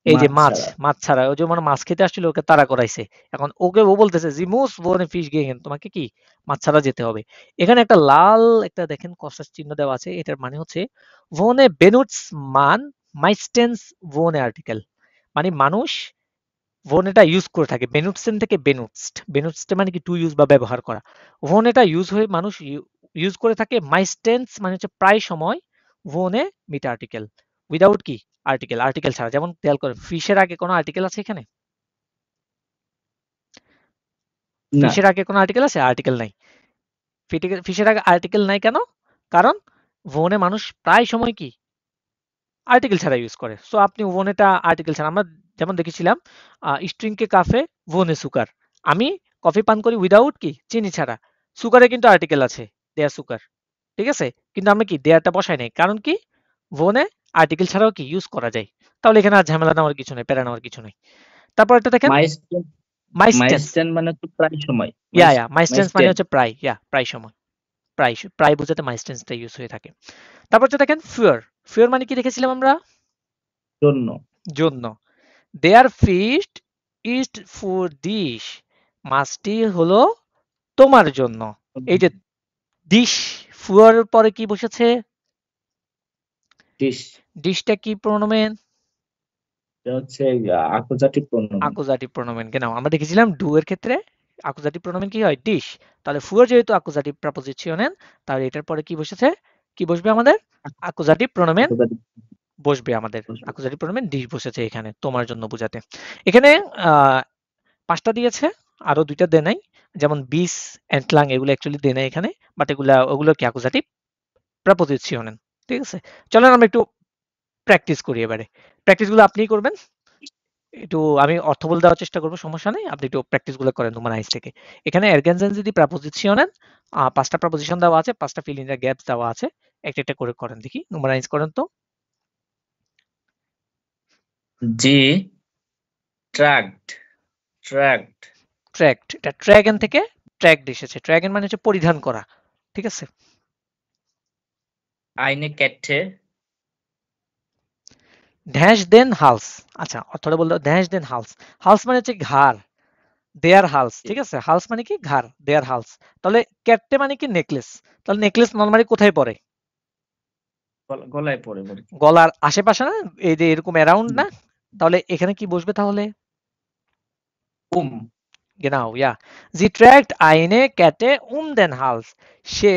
এই যে মাছ মাছ, ছাড়া। মাছ ছাড়া। ওই যে মানে মাছ খেতে আসছিল, ওকে তাড়া করাইছে। এখন ওকে ও বলতেছে জি মুস ভনে ফিশ গেহেন, তোমাকে কি মাছ ছাড়া যেতে হবে। এখানে একটা লাল একটা দেখেন ক্রস চিহ্ন দেওয়া আছে, এটার মানে হচ্ছে ভনে বেনুটস মান মাইস্টেন্স ভনে আর্টিকেল, মানে মানুষ ভন এটা ইউজ করে থাকে। বেনুটসেন থেকে বেনুটসড, বেনুটসড মানে কি টু ইউজ বা ব্যবহার করা। ভন এটা ইউজ হয়ে মানুষ ইউজ করে থাকে। মাইস্টেন্স মানে হচ্ছে প্রায় সময়, ভনে মিট আর্টিকেল, উইদাউট কি আর্টিকেল, আর্টিকেল ছাড়া। যেমন খেয়াল করেন ফিশের আগে কোনো আর্টিকেল আছে এখানে? না, ফিশের আগে কোনো আর্টিকেল আছে? আর্টিকেল নাই। ফিশের আগে আর্টিকেল নাই কেন? কারণ ভনে মানুষ প্রায় সময় কি আর্টিকেল ছাড়া ইউজ করে। সো আপনি ওনেটা আর্টিকেল ছাড়া, আমরা যেমন দেখেছিলাম স্ট্রিংকে কাফে ভনে সুকার। আমি কফি পান করি উইদাউট কি চিনি ছাড়া। সুগারে কিন্তু আর্টিকেল আছে, দেয়া সুগার, ঠিক আছে? কিন্তু আমরা কি দেয়াটা বসাই নাই, কারণ কি ভনে আর্টিকেল ছাড়াও কি ইউজ করা যায়। তাহলে এখানে আর ঝামেলা নেওয়ার কিছু নেই, প্যারা নেওয়ার কিছু নেই। তারপর এটা দেখেন মাইস্টেন। মাইস্টেন্স। মাইস্টেন মানে তো প্রায় সময়। ইয়া মাইস্টেন্স মানে মাইস্টেন হচ্ছে প্রায়, প্রায় সময়, প্রায় বোঝাতে মাইস্টেন্সটা ইউজ হয়ে থাকে। তারপর হচ্ছে দেখেন ফিওর। ফিওর মানে কি দেখেছিলাম আমরা? জন্য। জন্য। দেয়ার ফিস্ট ইস্ট ফর ডিশ, মাছটি হলো তোমার জন্য। এই যে ডিশ, ফুয়ার পরে কি বসেছে? ডিশ, ডিশটা কি প্রোনোমেন? এটা হচ্ছে আকুজাটিভ প্রোনাউন। আকুজাটিভ প্রোনোমেন। কেন আমরা দেখেছিলাম ডু এর ক্ষেত্রে আকুজাটিভ প্রোনোমেন কি হয়? ডিশ। তাহলে ফুয়ার যেহেতু আকুজাটিভ প্রিপোজিশন, তাহলে এটার পরে কি বসেছে? কি বসবে আমাদের? আকুজাটিভ প্রোনোমেন আকুজাটিভ বসবে আমাদের। বসবে। আকুজাটিভ প্রোনোমেন ডিশ বসেছে এখানে তোমার জন্য বোঝাতে। এখানে আহ ৫টা দিয়েছে, আরো ২টা দেয় নাই। যেমন বিস, এন্টলাং এগুলো অ্যাকচুয়ালি দেয় নাই এখানে, বাট ওগুলো কি অ্যাকুজাটিভ প্রিপোজিশন। ঠিক আছে? চলেন আমরা একটু প্র্যাকটিস করি এবারে। প্র্যাকটিসগুলো আপনিই করবেন। একটু আমি অর্থ বলে দেওয়ার চেষ্টা করবো, সমস্যা নেই। আপনি একটু প্র্যাকটিসগুলো করেন নুমানাইজ থেকে। এখানে এরগেনজেন যদি প্রিপোজিশন ৫টা প্রিপোজিশন দেওয়া আছে, ৫টা ফিল ইন দ্য গ্যাপস দেওয়া আছে। একটা একটা করে করেন দেখি, নুমানাইজ করেন তো। জি ট্র্যাকড, ট্র্যাকড। ট্র্যাকড, এটা ট্র্যাগন থেকে ট্র্যাকড এসেছে। ট্র্যাগন মানে হচ্ছে পরিধান করা, ঠিক আছে? আইনে কেটে, ড্যাশ দেন হালস। আচ্ছা, অর্থটা বললো ড্যাশ দেন হালস। হালস মানে হচ্ছে ঘাড়, দেয়ার হালস, ঠিক আছে? হালস মানে কি ঘাড়, দেয়ার হালস। তাহলে ক্যাটে মানে কি নেকলেস। তাহলে নেকলেস নরমালি কোথায় পরে? গলায় পড়ে পড়ে। গলার আশেপাশে না? এই যে এরকম অ্যারাউন্ড না? তাহলে এখানে কি বসবে তাহলে? উম, গেনাও, ইয়া। জি ট্র্যাক্ট আইনে ক্যাটে দেন হালস। সে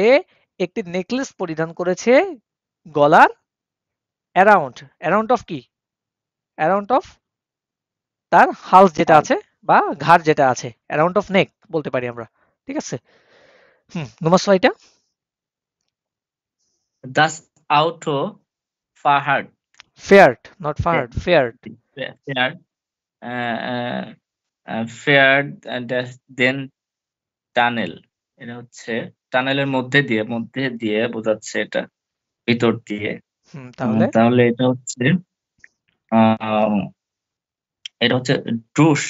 একটি নেকলেস পরিধান করেছে গলার অ্যারাউন্ড। অ্যারাউন্ড অফ কি? অ্যারাউন্ড অফ তার হালস যেটা হাল। আছে, বা ঘাড় যেটা আছে, অ্যারাউন্ড অফ নেক বলতে পারি আমরা, ঠিক আছে? নম্বর ৬টা। দাস আউটো ফাহাড, ফেয়ার্ড, নট ফাহার্ড, ফেয়ার্ড। ফেয়ার, ফেয়ার দেন টানেল। এটা হচ্ছে টানেলের মধ্যে দিয়ে বোঝাচ্ছে এটা, ভিতর দিয়ে। তাহলে তাহলে আহ, এটা হচ্ছে ড্রুস,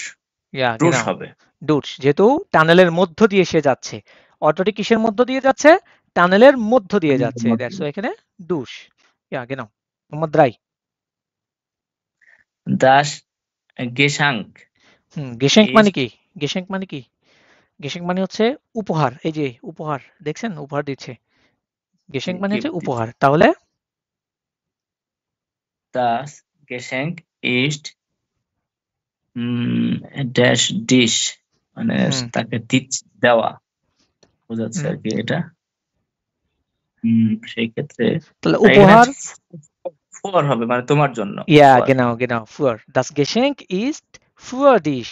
ইয়া ড্রুস গেনাও, হবে। ডুটস। যেহেতু টানেলের মধ্য দিয়ে সে যাচ্ছে, অটোটি কিসের মধ্য দিয়ে যাচ্ছে? টানেলের মধ্য দিয়ে টানেলের যাচ্ছে, দ্যাটস মধ্যে। ওয়াই এখানে ডুস। ইয়া গেনাও। নম্বর 3। দাস গেসাঙ্ক গেশেঙ্ক মানে ইস্ট, কি? গেশেঙ্ক মানে কি? গেশেঙ্ক মানে হচ্ছে উপহার। এই যে উপহার, দেখছেন উপহার দিচ্ছে। গেশেঙ্ক মানে হচ্ছে গিফট দিচ্ছে। উপহার। তাহলে দাস গেসাঙ্ক ইস্ট ড্যাশ ডিশ, মানে হুম তাকে দেওয়া বোঝাচ্ছে হুম, আর কি এটা। সেই ক্ষেত্রে তাহলে এখানে উপহার। ফর হবে, মানে তোমার জন্য। ইয়া ফর গেনাও, গেনাও, ফুয়ার। দাস গেশেঙ্ক ইস্ট ফুয়ার ডিশ।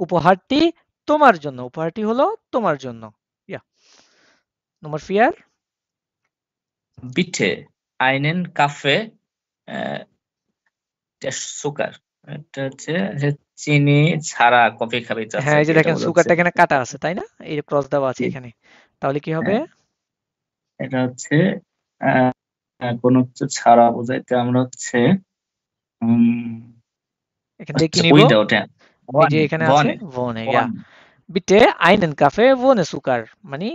উপহারটি তোমার জন্য, উপহারটি হলো তোমার জন্য। ইয়া। নম্বর 4। বিটে আইনেন কাফে সুগার। এটা হচ্ছে যে চিনি ছাড়া কফি খাবে চাচ্ছে হ্যাঁ, আর এই কি, যে এটা দেখেন বোঝাচ্ছে। সুগারটা এখানে কাটা আছে, তাই না? এই যে ক্রস দেওয়া আছে জি, এখানে। তাহলে কি হবে? হ্যাঁ, এটা হচ্ছে আহ, কোনো কিছু ছাড়া বোঝাইতে আমরা হচ্ছে এখান থেকে কি নিব? উইদাউট, হ্যাঁ, এই যে বনে, এখানে আছে বনে, ভনে, ইয়া। বনে। বিটে আইনেন কাফে ভনে সুকার, মানে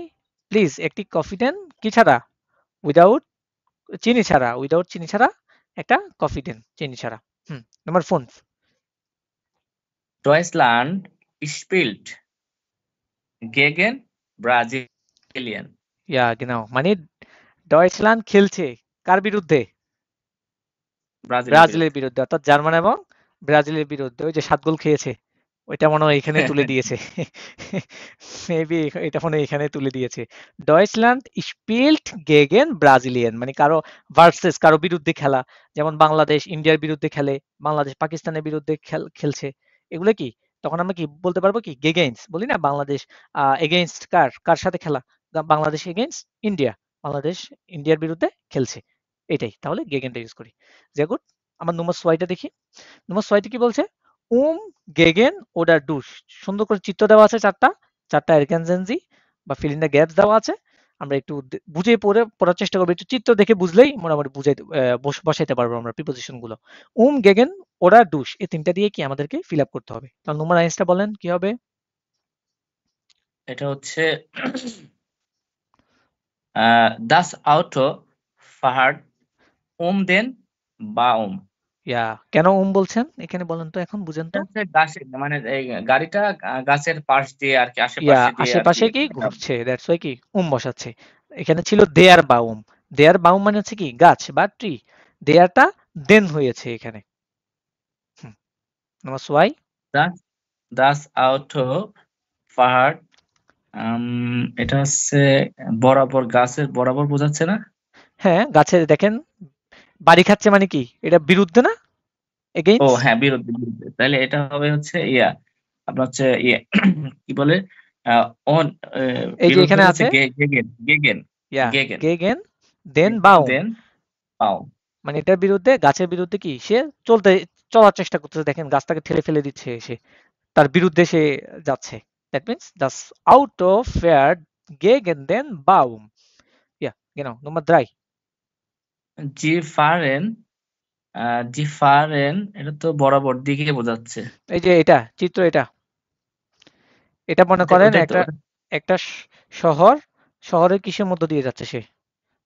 প্লিজ একটি কফি দেন কি ছাড়া? উইদাউট চিনি ছাড়া, উইদাউট চিনি ছাড়া একটা কফি দেন, চিনি ছাড়া। নম্বর 5। ডয়েচল্যান্ড স্পিল্ট গেগেন ব্রাজিলিয়ান, ইয়া গেনাও, মানে ডয়েচল্যান্ড খেলছে কার বিরুদ্ধে? ব্রাজিলের ব্রাজিলের বিরুদ্ধে। বিরুদ্ধে, অর্থাৎ জার্মান এবং ব্রাজিলের বিরুদ্ধে। ওই যে 7 গোল খেয়েছে, ওইটা মনে হয় এখানে তুলে দিয়েছে। মেবি এটা মনে হয় এখানে তুলে দিয়েছে। ডয়েচল্যান্ড স্পিল্ট গেগেন ব্রাজিলিয়ান, মানে কারো ভার্সেস, কারো বিরুদ্ধে খেলা। যেমন বাংলাদেশ ইন্ডিয়ার বিরুদ্ধে খেলে, বাংলাদেশ পাকিস্তানের বিরুদ্ধে খেলছে। এগুলো কি তখন আমরা কি বলতে পারবো, কি গেগেইনস্ট বলি না, বাংলাদেশ এগেইনস্ট কার কার সাথে খেলা, বাংলাদেশ এগেইনস্ট ইন্ডিয়া, বাংলাদেশ ইন্ডিয়ার বিরুদ্ধে খেলছে, এটাই। তাহলে গেগেনটা ইউজ করি। যে গুড। আমার নম্বর ছয়টা দেখি। নম্বর ছয়টি কি বলছে, গেগেন ওডার ডুশ। সুন্দর করে চিত্র দেওয়া আছে চারটা, চারটা এরকেনজেন্সি বা ফিল ইন দ্য গ্যাপস দেওয়া আছে। আমরা একটু বুঝে পড়ার চেষ্টা করবো, একটু চিত্র দেখে বুঝলেই মোটামুটি বসাইতে পারবো আমরা প্রিপোজিশন গুলো। গেগেন ওডার ডুশ, এই তিনটা দিয়ে কি আমাদেরকে ফিল আপ করতে হবে। তাহলে নম্বর আইন্সটা বলেন কি হবে? এটা হচ্ছে দাস আউটো ফাহাড দেন বাউম। ইয়া, কেন বলছেন এখানে বলেন তো, এখন বুঝেন তো। গাছের মানে এই গাড়িটা গাছের পাশ দিয়ে আর কি, ইয়া, আশেপাশে দিয়ে আর কি। আশেপাশে কি ঘুরছে, দ্যাটস ওয়াই কি বসাচ্ছে। এখানে ছিল দেয়ার বাউম। দেয়ার বাউম মানে হচ্ছে কি গাছ বা ট্রি, দেয়ারটা দেন হয়েছে এখানে। নাম্বার ওয়াই। দাস দাস আউটো ফাহাড, এটা হচ্ছে বরাবর, গাছের বরাবর বোঝাচ্ছে না? হ্যাঁ, গাছের দেখেন বাড়ি খাচ্ছে মানে কি, এটা বিরুদ্ধে না, ও এগেইনস্ট। হ্যাঁ, বিরুদ্ধে বিরুদ্ধে। তাহলে এটা হবে হচ্ছে ইয়া, আপনার হচ্ছে ইয়ে কি বলে, অন, এই যে বিরুদ্ধে এখানে হচ্ছে আছে, গেগেন গেগেন ইয়া, গেগেন গেগেন দেন বাউম, দেন পাও। মানে এটার বিরুদ্ধে, গাছের বিরুদ্ধে কি সে চলার চেষ্টা করতেছে, দেখেন গাছটাকে ঠেলে ফেলে দিচ্ছে সে, তার বিরুদ্ধে সে যাচ্ছে। দ্যাট মিন্স দাস আউট অফ ফেয়ার গেগেন দেন বাউম। ইয়া, genau Nummer 3। জি ফারেন, জি ফারেন, এটা তো বরাবর দিকে বোঝাচ্ছে। এই যে এটা চিত্র, এটা এটা মনে ওটা করেন ওটাই তো একটা ওটা একটা শহর, শহরের কিসের মধ্য দিয়ে যাচ্ছে সে,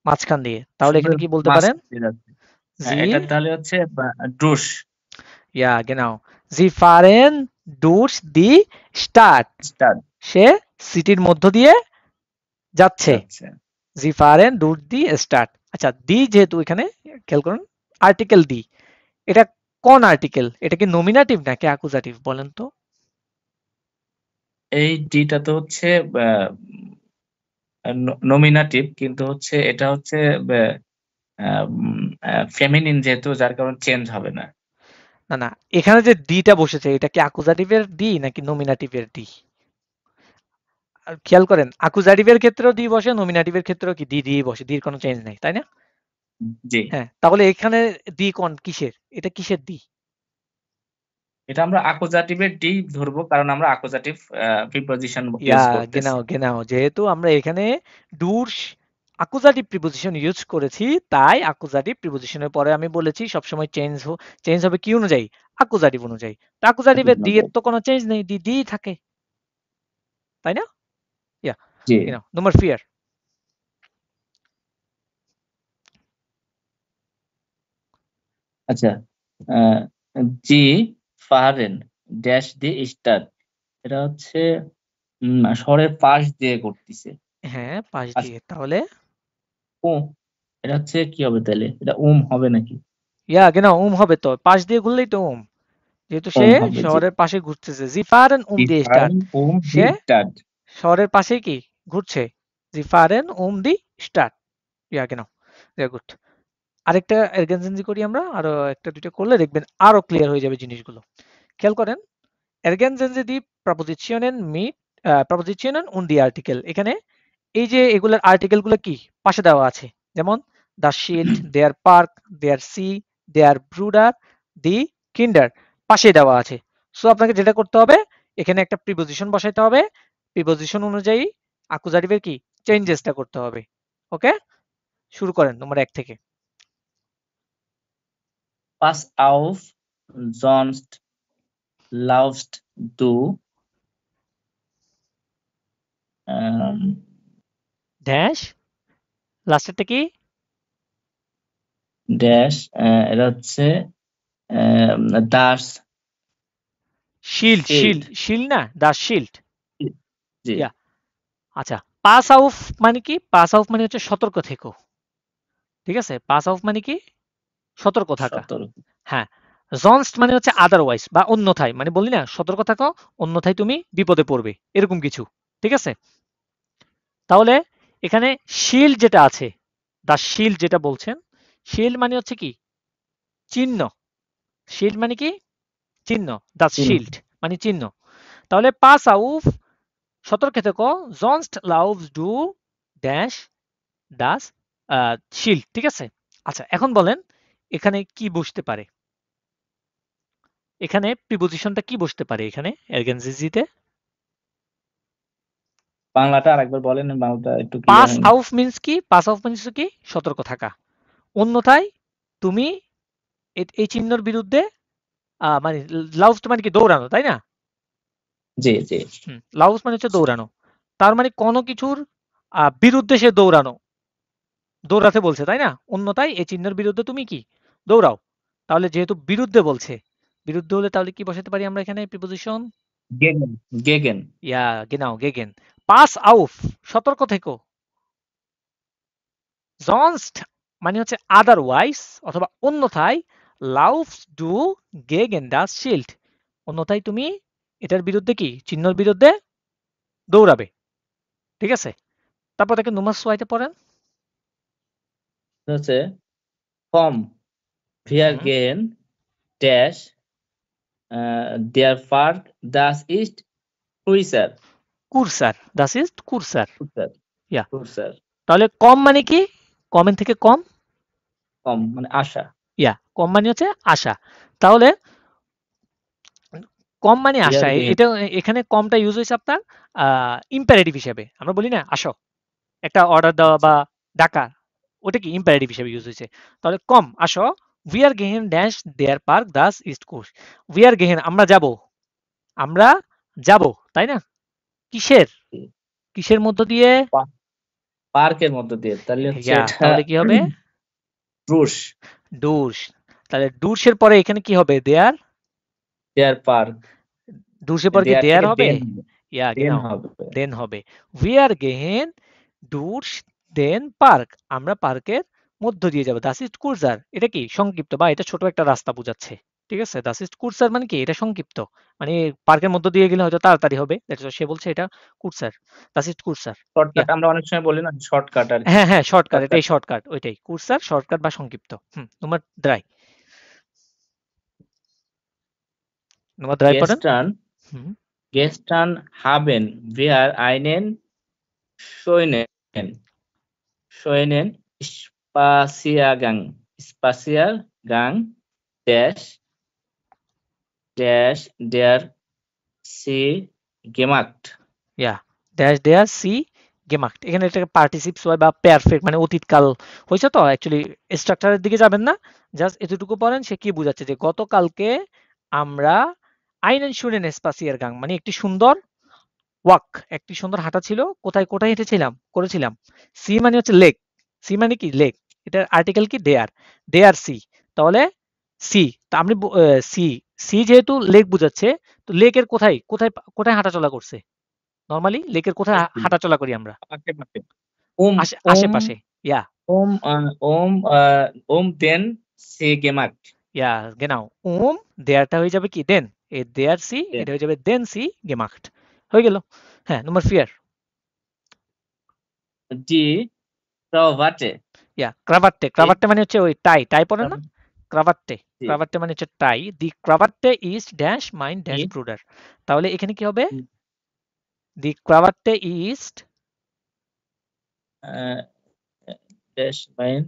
মাঝখান দিয়ে। তাহলে এখানে সুন্দর কি বলতে মাছ পারেন? দিয়ে যাচ্ছে। হ্যাঁ, জি, এটা তাহলে হচ্ছে ড্রুস। ইয়া, genau Sie fahren durch die Stadt, স্টাড সে সিটির মধ্য দিয়ে যাচ্ছে। যাচ্ছে। Sie fahren durch die Stadt। আচ্ছা, দি যেহেতু এখানে, খেয়াল করুন, আর্টিকেল দি, এটা কোন আর্টিকেল, এটা কি নমিনেটিভ নাকি অ্যাকুজাটিভ বলেন তো? এই ডিটা তো হচ্ছে নমিনাটিভ, কিন্তু হচ্ছে এটা হচ্ছে ফেমিনিন যেহেতু, যার কারণে চেঞ্জ হবে না। না না, এখানে যে ডিটা বসেছে এটা কি অ্যাকুজাটিভের ডি নাকি নমিনেটিভের ডি? আর খেয়াল করেন, অ্যাকুজাটিভের ক্ষেত্রেও ডি বসে, নমিনেটিভের ক্ষেত্রেও কি ডি দিয়ে বসে, ডির কোনো চেঞ্জ নেই, তাই না? জি, হ্যাঁ, তাহলে এখানে ডি কোন কিসের, এটা কিসের ডি? এটা আমরা অ্যাকুজাটিভের ডি ধরবো, কারণ আমরা অ্যাকুজাটিভ প্রিপজিশন ইয়া, ইউজ করতেছি। গেনাও যেহেতু আমরা এখানে ডুর অ্যাকুজাটিভ প্রিপোজিশন ইউজ করেছি, তাই অ্যাকুজাটিভ প্রিপোজিশনের পরে আমি বলেছি সবসময় চেঞ্জ হবে কি অনুযায়ী, অ্যাকুজাটিভ অনুযায়ী। তো অ্যাকুজাটিভের ডি এর তো কোনো চেঞ্জ নেই, ডি ডি থাকে, তাই না? ইয়া, জি, নম্বর ফিয়ার। আচ্ছা। আহ, জি ফারেন ড্যাশ দিয়ে স্টার্ট, এটা হচ্ছে শহরের পাশ দিয়ে করতেছে। হ্যাঁ, পাশ আচ্ছা, দিয়ে, তাহলে ও, এটা হচ্ছে কি হবে তাহলে, এটা হবে নাকি? ইয়া, হবে তো, পাশ দিয়ে ঘুরলেই তো যেহেতু সে হবে, জি। শহরের পাশে ঘুরতেছে, জি ফারেন জি দি স্টার্ট, ফারেন দি সে স্টার্ট। শহরের পাশে কি ঘুরছে, জি ফারেন দি স্টার্ট। ইয়া, ভেরি গুড। আরেকটা এরগেনজেন্সি করি আমরা, আরো একটা দুইটা করলে দেখবেন আরো ক্লিয়ার হয়ে যাবে জিনিসগুলো। খেয়াল করেন, এরগেনজেন্সি দি প্রপোজিশনের উন দি আর্টিকেল। এখানে এই যে এগুলোর আর্টিকেল গুলো কি পাশে দেওয়া আছে, যেমন দা শিল্ড, দেয়ার পার্ক, দেয়ার সি, দেয়ার ব্রুডার, দি কিন্ডার, পাশে দেওয়া আছে। সো আপনাকে যেটা করতে হবে, এখানে একটা প্রিপোজিশন বসাইতে হবে, প্রিপোজিশন অনুযায়ী অ্যাকুজাটিভের কি চেঞ্জেসটা করতে হবে। ওকে, শুরু করেন নম্বর 1 থেকে। পাস আউফ, sonst laufst du, ähm, ড্যাশ, লাস্টেরটা কি? ড্যাশ, এটা হচ্ছে দাস শিল্ড, শিল্ড। শিল্ড না, দা শিল্ড। জি, ইয়া, আচ্ছা। পাস আউফ মানে কি? পাস আউফ মানে হচ্ছে সতর্ক থেকো। ঠিক আছে? পাস আউফ মানে কি? সতর্ক থাকা। সতর্ক। হ্যাঁ। জনস্ট মানে হচ্ছে আদারওয়াইজ বা অন্যথায়, মানে বললি না সতর্ক থাকো, অন্যথায় তুমি বিপদে পড়বে, এরকম কিছু। ঠিক আছে? তাহলে এখানে শিল্ড যেটা আছে, দা শিল্ড যেটা বলছেন, শিল্ড মানে হচ্ছে কি চিহ্ন। শিল্ড মানে কি চিহ্ন, দা চিহ্ন। শিল্ড মানে চিহ্ন। তাহলে পাস আউফ সতর্ক থেকো, জনস্ট লাউভস ডু ড্যাশ ডাস শিল্ড। ঠিক আছে, আচ্ছা এখন বলেন এখানে কি বসতে পারে, এখানে প্রিপোজিশনটা কি বসতে পারে এখানে এরগেনজিজিতে? বাংলাটা আরেকবার বলেন, বাংলাটা একটু ক্লিয়ার পাস হয়নি। আউফ মিন্স কি? পাস আউফ মিন্স কি? সতর্ক থাকা। অন্যথায় তুমি এই চিহ্নর বিরুদ্ধে মানে লাউস মানে কি দৌড়ানো, তাই না? জি জি। লাউস মানে হচ্ছে দৌড়ানো, তার মানে কোনো কিছুর বিরুদ্ধে সে দৌড়ানো, দৌড়াতে বলছে, তাই না? অন্যথায় এই চিহ্নের বিরুদ্ধে তুমি কি দৌড়াও। তাহলে যেহেতু বিরুদ্ধে বলছে, বিরুদ্ধে হলে তাহলে কি বসাতে পারি আমরা এখানে প্রিপোজিশন? Gegen, gegen. ইয়া গেনাও গেগেন। পাস আউফ সতর্ক থেকো, জনস্ট মানে হচ্ছে আদারওয়াইজ অথবা অন্যথায়, লাউফস ডু গেগেন ডাস শিল্ড অন্যথায় তুমি এটার বিরুদ্ধে কি চিহ্নর বিরুদ্ধে দৌড়াবে। ঠিক আছে, তারপর তাকে নুমাস সোয়াইতে পড়েন। হচ্ছে কম ভিয়ার হুম, গেন ড্যাশ দেয়ার পার্ক দাস ইস্ট কুইসার। কুরসার, দাস ইজ কুরসার। কুইসার, ইয়া, কুইসার। তাহলে কম মানে কি? কমের থেকে কম। কম মানে আশা। ইয়া, কম মানে হচ্ছে আশা। তাহলে কম মানে ভিয়ার আশা, গেন। এটা এখানে কমটা ইউজ হয়েছে আপনার ইম্পারেটিভ হিসেবে। আমরা বলি না আসো, একটা অর্ডার দেওয়া আচ্ছা। বা ডাকা, ওটা কি ইম্পারেটিভ হিসেবে ইউজ হয়েছে। তাহলে কম আসো, উই আর গেহেন ড্যাশ দেয়ার পার্ক দাস ইস্ট কোস্ট। উই আর গেহেন আমরা যাব, আমরা যাব, তাই না? কিসের, কিসের মধ্য দিয়ে? পার্কের মধ্য দিয়ে, তাহলে হচ্ছে ইয়া, এটা তাহলে কি হবে? ব্রুশ। ডুস। তাহলে ডুসের পরে এখানে কি হবে? দেয়ার। দেয়ার পার্ক। ডুসের পর কি দেয়ার দেয়ার থেকে হবে? দেন হবে। ইয়া দেন গেনাও, হবে। দেন হবে। উই আর গেহেন ডুস দেন পার্ক, আমরা পার্কের মধ্য দিয়ে যাব। দাস ইস্ট কুরজার এটা কি সংক্ষিপ্ত বা এটা ছোট একটা রাস্তা বোঝাচ্ছে। ঠিক আছে, দাস ইস্ট কুরসার মানে কি এটা সংক্ষিপ্ত, মানে পার্কের মধ্য দিয়ে গেলে হয়তো তাড়াতাড়ি হবে, দ্যাটস সে বলছে এটা কুরসার, দাস ইস্ট কুরসার। শর্টকাট ইয়া, আমরা অনেক সময় বলি না, শর্টকাট আর কি। হ্যাঁ হ্যাঁ শর্টকাট, শর্টকাট। এটাই শর্টকাট, ওইটাই কুরসার, শর্টকাট বা সংক্ষিপ্ত। তোমার দ্রাই, তোমার দ্রাই পড়েন। গেস্টার্ন হুম, gestern haben wir einen schönen Spaziergang dash der See gemacht. ইয়া, ড্যাশ দেয়ার সি গেমাক্ট, এখানে এটাকে পার্টিসিপস হয় বা পারফেক্ট মানে অতীতকাল হয়েছে, তো অ্যাকচুয়ালি স্ট্রাকচারের দিকে যাবেন না, জাস্ট এতটুকু পড়েন সে কি বোঝাচ্ছে যে গতকালকে আমরা আইনেন শুনেন স্পাসিয়ার গাং মানে একটি সুন্দর ওয়াক, একটি সুন্দর হাঁটা ছিল, কোথায় কোথায় হেঁটেছিলাম করেছিলাম। সি মানে হচ্ছে লেক, সি মানে কি লেক, এটার আর্টিকেল কি দেয়ার, দেয়ার সি, তাহলে সি, তা আপনি সি, সি যেহেতু লেক বোঝাচ্ছে, তো লেকের কোথায় কোথায় কোথায় হাঁটাচলা করছে? নরমালি লেকের কোথায় হাঁটাচলা করি আমরা? আশেপাশে। um um আশেপাশে। ইয়া, den See gemacht. ইয়া গেনাও। দেয়ারটা হয়ে যাবে কি দেন, এই দেয়ার সি Den এটা হয়ে যাবে দেন সি গেমাক্ট। হয়ে গেল। হ্যাঁ, নম্বর ফিয়ার। die Krawatte. ইয়া, ক্রাভাট্টে, এই ক্রাভাট্টে মানে হচ্ছে ওই টাই, টাই পড়েন না? ক্রাভাট্টে, জি, ক্রাভাট্টে মানে হচ্ছে টাই। দি ক্রাভাট্টে ইজ ড্যাশ মাইন ড্যাশ ই ব্রুডার, তাহলে এখানে কি হবে? দি ক্রাভাট্টে ইজ, আহ, dash mine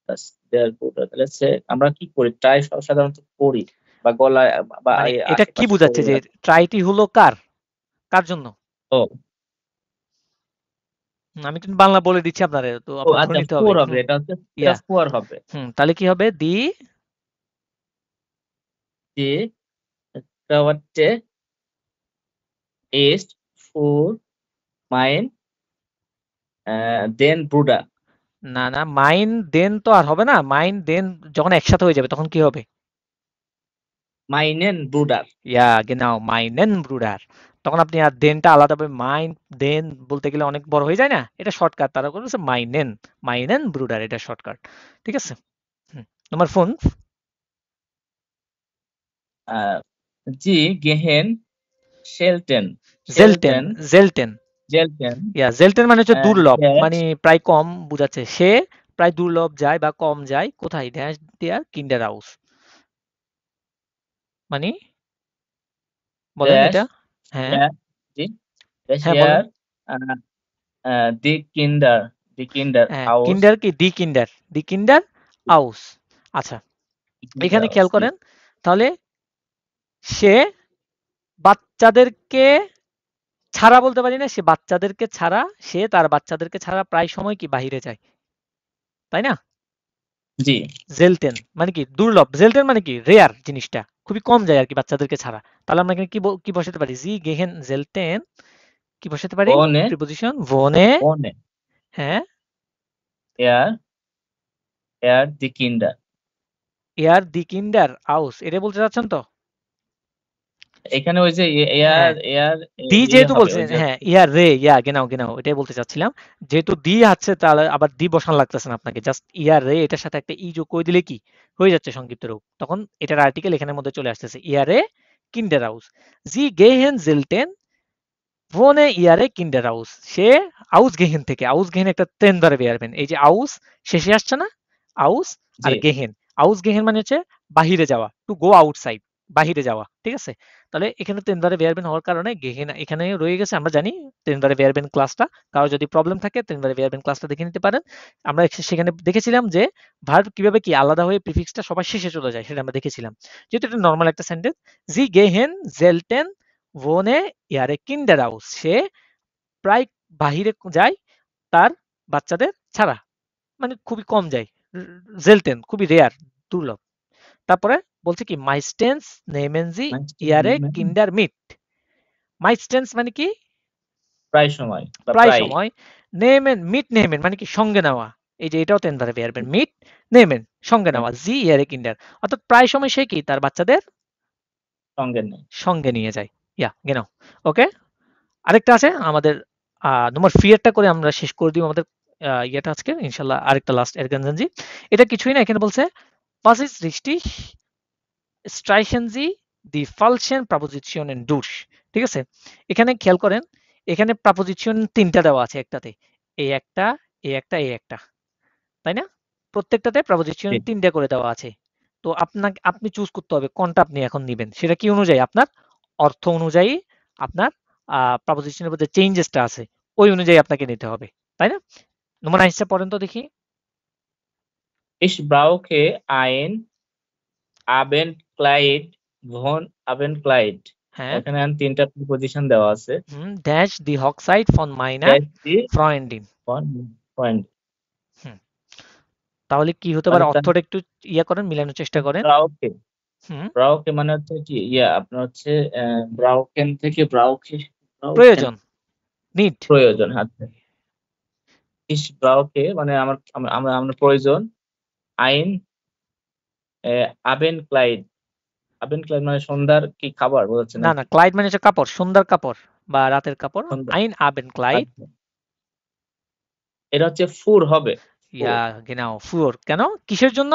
das der Bruder। তাহলে হচ্ছে আমরা কি করি, ট্রাই সাধারণত করি বা গলায় বা মানে এই এটা কি আশেপাশে বোঝাচ্ছে পড়ে যে রাখি। ট্রাইটি হলো কার, কার জন্য? ও আমি কিন্তু বাংলা বলে দিচ্ছি আপনারে, তো ও আপনার ধরে আচ্ছা, নিতে হবে। পুয়ার হবে, এটা হচ্ছে, এটা ইয়া, পুয়ার হবে। তাহলে কি হবে? দি Die Krawatte ist für mein den Bruder। না না, মাইন দেন তো আর হবে না, মাইন দেন যখন একসাথে হয়ে যাবে তখন কি হবে? meinen Bruder। ইয়া গেনাও মাইনেন ব্রুডার, তখন আপনি আর দেনটা আলাদাভাবে মাইন দেন বলতে গেলে অনেক বড় হয়ে যায় না, এটা শর্টকাট, তারা করেছে মাইনেন, মাইনেন ব্রুডার, এটা শর্টকাট। ঠিক আছে। তোমার phone. äh, Sie gehen selten জেলটেন, selten জেলটেন। selten ইয়া, জেলটেন মানে হচ্ছে দুর্লভ, মানে dash প্রায় কম বোঝাচ্ছে, সে প্রায় দুর্লভ যায় বা কম যায় কোথায়, ড্যাশ দেয়ার কিন্ডার হাউস, মানে বলেন এটা। dash হ্যাঁ Er, জি, das হ্যাঁ বলেন। er die Kinder aus, কিন্ডার কি? দি কিন্ডার আউস। আচ্ছা, die Kinder এখানে aus, খেয়াল জি, করেন, তাহলে সে বাচ্চাদেরকে ছাড়া বলতে পারি না, সে বাচ্চাদেরকে ছাড়া, সে তার বাচ্চাদেরকে ছাড়া প্রায় সময় কি বাহিরে যায়, তাই না? জি, জেলতেন মানে কি? দুর্লভ। জেলতেন মানে কি? রেয়ার জিনিসটা খুবই কম যায় আর কি বাচ্চাদেরকে ছাড়া। তাহলে আমরা এখানে কি বসাতে পারি? জি গেহেন জেলতেন কি বসাতে পারি? ohne, প্রিপোজিশন ভনে। ohne, হ্যাঁ, er, die Kinder, এয়ার দি কিন্ডার আউস এটা বলতে চাচ্ছেন তো? এখানে ওই যে হ্যাঁ, এর দি ইয়ে যেহেতু হবে বলছে, ওই যে হ্যাঁ ইয়ার রে, ইয়া গেনাও গেনাও এটাই বলতে চাচ্ছিলাম। যেহেতু দি আছে তাহলে আবার দি বসানো লাগতেছে না আপনাকে, জাস্ট ইয়ার রে এটার সাথে একটা ই যোগ করে দিলে কি হয়ে যাচ্ছে সংক্ষিপ্ত রূপ, তখন এটার আর্টিকেল এখানের মধ্যে চলে আসতেছে, ইয়ারে কিন্ডার হাউস। জি গেহেন জিলটেন ভোনে ইয়ারে কিন্ডার হাউস। সে আউস গেহেন থেকে, আউস গেহেন একটা তেন ধরে বেয়ারবেন, এই যে আউস শেষে আসছে না, আউস জি, আর গেহেন। আউস গেহেন মানে হচ্ছে বাহিরে যাওয়া, টু গো আউটসাইড, বাহিরে যাওয়া, ঠিক আছে? তাহলে এখানে তেনবারে বেয়ারবেন হওয়ার কারণে গেহেন এখানে রয়ে গেছে, আমরা জানি তেনবারে বেয়ারবেন ক্লাসটা, কারো যদি প্রবলেম থাকে তেনবারে বেয়ারবেন ক্লাসটা দেখে নিতে পারেন। আমরা সেখানে দেখেছিলাম যে ভার্ব কিভাবে কি আলাদা হয়ে প্রিফিক্সটা সবার শেষে চলে যায়, সেটা আমরা দেখেছিলাম। যেহেতু এটা নর্মাল একটা সেন্টেন্স, জি গেহেন জেলটেন ভোনে ইয়ারে কিন্ডার হাউস, সে প্রায় বাহিরে যায় তার বাচ্চাদের ছাড়া, মানে খুবই কম যায়। জেলতেন খুবই রেয়ার, দুর্লভ। তারপরে বলছে কি মাইস্টেন্স নেমেনজি ইয়ারে কিন্ডার মিট। মাইস্টেন্স মানে কি? প্রায় সময় বা প্রায় প্রায় সময়। নেমেন মিট নেমেন মানে কি? সঙ্গে নেওয়া। এই যে এটাও তেন ধরে বেরবেন, মিট নেমেন সঙ্গে নেওয়া, জি ইয়ারে কিন্ডার, অর্থাৎ প্রায় সময় সে কি তার বাচ্চাদের সঙ্গে নেই। সঙ্গে নিয়ে যায়। ইয়া গেনাও। ওকে, আরেকটা আছে আমাদের, নম্বর ফিয়ারটা করে আমরা শেষ করে দিব আমাদের ইয়েটা আজকে ইনশাল্লাহ। আরেকটা লাস্ট এরগানজি, এটা কিছুই না, এখানে বলছে was ist richtig streichen Sie die falschen Präpositionen durch। ঠিক আছে, এখানে খেয়াল করেন, এখানে প্রাপোজিশন তিনটা দেওয়া আছে একটাতে, এই একটা, এই একটা, এই একটা, তাই না? প্রত্যেকটাতে প্রাপোজিশন জি, তিনটা করে দেওয়া আছে। তো আপনি চুজ করতে হবে কোনটা আপনি এখন নিবেন, সেটা কি অনুযায়ী? আপনার অর্থ অনুযায়ী, আপনার প্রাপোজিশনের মধ্যে চেঞ্জেসটা আছে ওই অনুযায়ী আপনাকে নিতে হবে, তাই না? নমুনা হিসেবে পড়েন তো দেখি। ich brauche ein Abendkleid von Abendkleid, হ্যাঁ, এখানে তিনটা প্রিপজিশন দেওয়া আছে। ড্যাশ দি হকসাইড ফন মাইনার That's the ফ্রয়েন্ডিন। point. হুম, তাহলে কি হতে পারে? মানে তার অর্থটা একটু ইয়া করেন, মিলানোর চেষ্টা করেন। ব্রাউকে হুম, ব্রাউকে মানে হচ্ছে কি আপনার হচ্ছে ব্রাউকেন থেকে ব্রাউকেন প্রয়োজন, নিড। প্রয়োজন। আচ্ছা, ich brauche মানে আমার প্রয়োজন ein Abendkleid, Abendkleid মানে সন্ধ্যার কি খাবার বোঝাচ্ছে না না, নাকি? ক্লাইড মানে হচ্ছে কাপড়, সন্ধ্যার কাপড় বা রাতের কাপড়। সন্ধ্যা, আইন আবেন ক্লাইড। আচ্ছা, এটা হচ্ছে ফুর হবে, ফুর। ইয়া গেনাও ফুর, কেন কিসের জন্য?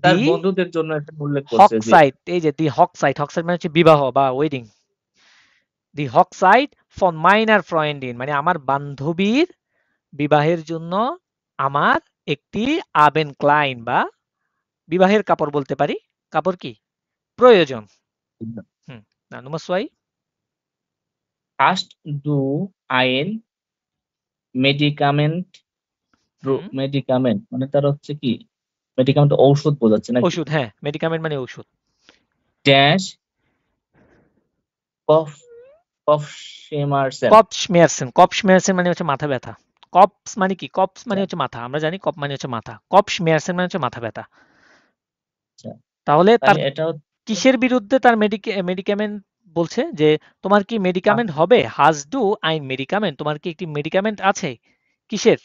তার দি বন্ধুদের জন্য এখানে উল্লেখ করছে যে হকসাইট, এই যে দি হকসাইট, হকসাইট মানে হচ্ছে বিবাহ বা ওয়েডিং। দি হকসাইট ফর মাইনার ফ্রয়েন্ডিন মানে আমার বান্ধবীর বিবাহের জন্য আমার একটি আবেন ক্লাইন বা বিবাহের কাপড় বলতে পারি, কাপড় কি প্রয়োজন। হুম, না নম্বর সোয়াই। hast du ein Medikament, হুম, মেডিকামেন্ট মানে তার হচ্ছে কি মেডিকামেন্ট ঔষধ বোঝাচ্ছে নাকি? ওষুধ, হ্যাঁ মেডিকামেন্ট মানে ওষুধ। ড্যাশ কফ কফশেমারসেন, কপসমেয়ারসেন, কপসমেয়ারসেন মানে হচ্ছে মাথা ব্যথা। কপস মানে কি? কপস মানে আচ্ছা, হচ্ছে মাথা, আমরা জানি কপ মানে হচ্ছে মাথা, কপসমেয়ারসেন মানে হচ্ছে মাথা ব্যথা। আচ্ছা, তাহলে তার তাহলে এটা হচ্ছে কিসের বিরুদ্ধে তার মেডিকামেন্ট বলছে যে তোমার কি আ- মেডিকামেন্ট হবে? হাজ ডু আইন মেডিকামেন্ট, তোমার কি একটি মেডিকামেন্ট আছে? কিসের?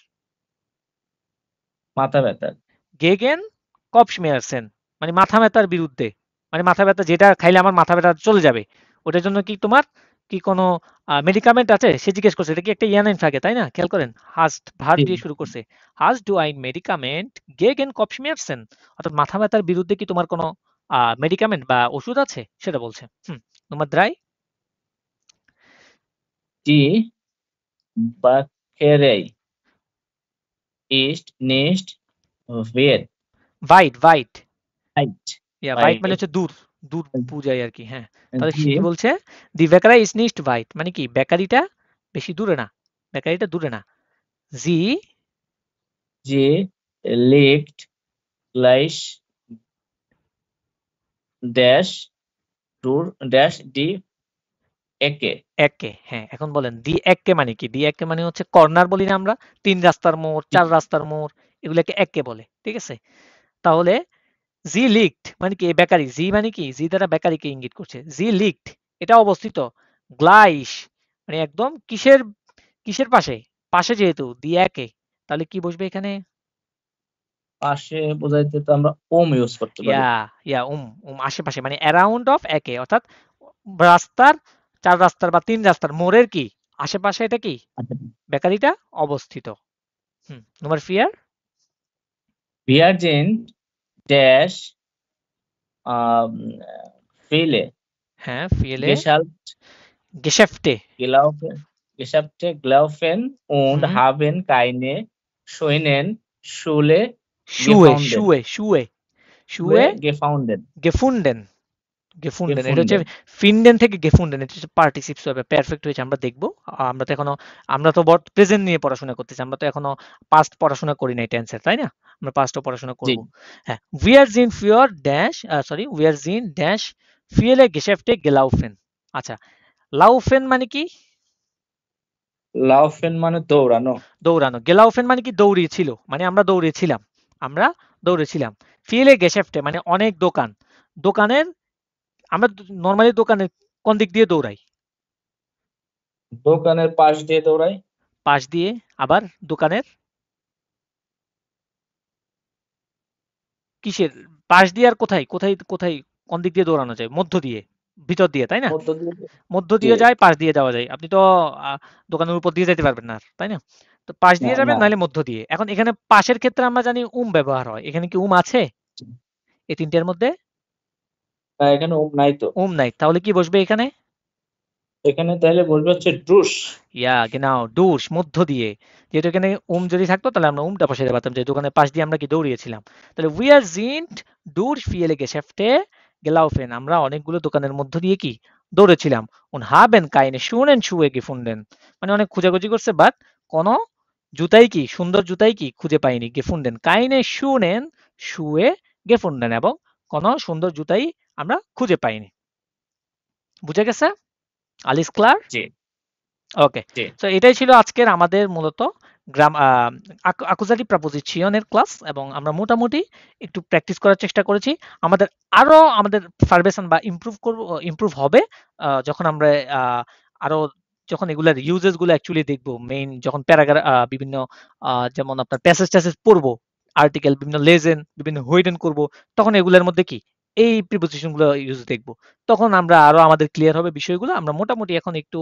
মাথা ব্যথার। গেগেন কপসমেয়ারসেন মানে মাথা ব্যথার বিরুদ্ধে, মানে মাথা ব্যথা যেটা খাইলে আমার মাথা ব্যথা চলে যাবে, ওটার জন্য কি তোমার কি কোনো মেডিকামেন্ট আছে? সে জিজ্ঞেস করছে, এটা কি একটা ইয়ানাইন থাকে, তাই না? খেয়াল করেন, হাস্ট ভার্ব জি, দিয়ে শুরু করছে, হাজ ডু আইন মেডিকামেন্ট গেগেন কপসমেয়ারসেন, অর্থাৎ মাথা ব্যথার বিরুদ্ধে কি তোমার কোনো মেডিকামেন্ট বা ওষুধ আছে, সেটা বলছে। নম্বর দ্রাই। die Bäckerei ist nicht weit white, white, weit ইয়া ভাইট মানে weit হচ্ছে দূর, দূর বুঝাই আর কি। হ্যাঁ, তাহলে জি সে কি বলছে, দি বেকারি ইজ নিস্ট বাইট, মানে কি বেকারিটা বেশি দূরে না, বেকারিটা দূরে না। জি জি লিegt gleich ড্যাশ দূর ড্যাশ ডি একে। একে, হ্যাঁ এখন বলেন দি একে মানে কি? দি একে মানে হচ্ছে কর্নার বলি না আমরা, ৩ রাস্তার মোড়, ৪ রাস্তার মোড়, এগুলোকে একে বলে। ঠিক আছে? তাহলে জি লিক্ট মানে কি? এই বেকারি, জি মানে কি? জি দ্বারা বেকারিকে ইঙ্গিত করছে। জি লিক্ট এটা অবস্থিত। গ্লাইস মানে একদম কিসের কিসের পাশে? পাশে যেহেতু দি একে, তাহলে কি বসবে এখানে? পাশে বোঝাইতে তো আমরা ওম ইউজ করতে পারি। ইয়া, ইয়া আশেপাশে মানে অ্যারাউন্ড অফ একে, অর্থাৎ রাস্তার, ৪ রাস্তার বা ৩ রাস্তার মোড়ের কি? আশেপাশে এটা কি? আচ্ছা, বেকারিটা অবস্থিত। নাম্বার 4, wir sind ড্যাশ আম viele হ্যাঁ, ফিয়েলে Geschäft গেশেফটে, Geschäfte gelaufen und হুম, haben keine schönen Schuhe শুয়ে, gefunden. শুয়ে, শুয়ে, শুয়ে Schuhe gefunden. গেফুন্ডেন, গেফুন্ডেন এটা হচ্ছে Gefunden. ফিনডেন থেকে গেফুন্ডেন, এটা হচ্ছে পার্টিসিপস হবে, পারফেক্ট হয়েছে আমরা দেখবো। আমরা তো এখনো, আমরা তো প্রেজেন্ট নিয়ে পড়াশোনা করতেছি, আমরা তো এখনো পাস্ট পড়াশোনা করি নাই টেন্সের, তাই না? আমরা পাস্টও পড়াশোনা জি, করব। হ্যাঁ, উই আর জিন ফিওর ড্যাশ, সরি উই আর জিন ড্যাশ ফিয়েলে গেশেফটে গেলাউফেন। আচ্ছা, লাউফেন মানে কি? laufen মানে দৌড়ানো। দৌড়ানো। গেলাউফেন মানে কি? দৌড়িয়েছিল, মানে আমরা দৌড়িয়েছিলাম, আমরা দৌড়েছিলাম। ফিয়েলে গেশেফটে মানে অনেক দোকান, দোকানের, আমরা নর্মালি দোকানের কোন দিক দিয়ে দৌড়াই? দোকানের পাশ দিয়ে দৌড়াই। পাশ দিয়ে। আবার দোকানের কিসের পাশ দিয়ে? আর কোথায় কোথায় কোথায় কোন দিক দিয়ে দৌড়ানো যায়? মধ্য দিয়ে, ভিতর দিয়ে, তাই না? মধ্য দিয়ে মধ্য জি, দিয়ে যায়, পাশ দিয়ে যাওয়া যায়। আপনি তো দোকানের উপর দিয়ে যেতে পারবেন না আর, তাই না? তো পাশ না, দিয়ে যাবেন না। নাহলে মধ্য দিয়ে। এখন এখানে পাশের ক্ষেত্রে আমরা জানি ব্যবহার হয়, এখানে কি আছে এই তিনটের মধ্যে? এখানে নাই তো। নাই, তাহলে কি বসবে এখানে? এখানে তাহলে বলবে হচ্ছে ড্রুস। ইয়া গেনাও ডুস, মধ্য দিয়ে। যেহেতু এখানে যদি থাকতো তাহলে আমরা টা বসাতে পারতাম, যে দোকানের পাশ দিয়ে আমরা কি দৌড়িয়েছিলাম। তাহলে উই আর জিন্ট ডুর ফিয়েলে গেশাফটে গেলাউফেন, আমরা অনেকগুলো দোকানের মধ্য দিয়ে কি দৌড়েছিলাম। উন হাবেন কাইনে শুনেন শুয়ে গেফুন্ডেন, মানে অনেক খোঁজাখুঁজি করছে, বাট কোনো জুতাই কি, সুন্দর জুতাই কি খুঁজে পাইনি। গেফুন্ডেন কাইনে শুনেন শুয়ে গেফুন্ডেন, এবং কোনো সুন্দর জুতাই আমরা খুঁজে পাইনি। বুঝে গেছে? আলিস ক্লার? জি, ওকে। জি। সো এটাই ছিল আজকের আমাদের মূলত গ্রাম আকুজাটিভ প্রাপোজিশনের ক্লাস, এবং আমরা মোটামুটি একটু প্র্যাকটিস করার চেষ্টা করেছি। আমাদের ফারবেশন বা ইমপ্রুভ হবে যখন আমরা আরো যখন এগুলার ইউজেস গুলো অ্যাকচুয়ালি দেখবো, মেইন যখন বিভিন্ন যেমন আপনার প্যাসেজ ট্যাসেজ পড়বো, আর্টিকেল, বিভিন্ন লেজেন্ড, বিভিন্ন হোয়েডেন করব, তখন এগুলোর মধ্যে কি এই প্রিপোজিশন গুলো ইউজ দেখবো। তখন আমরা আরো আমাদের ক্লিয়ার হবে বিষয়গুলো। আমরা মোটামুটি এখন একটু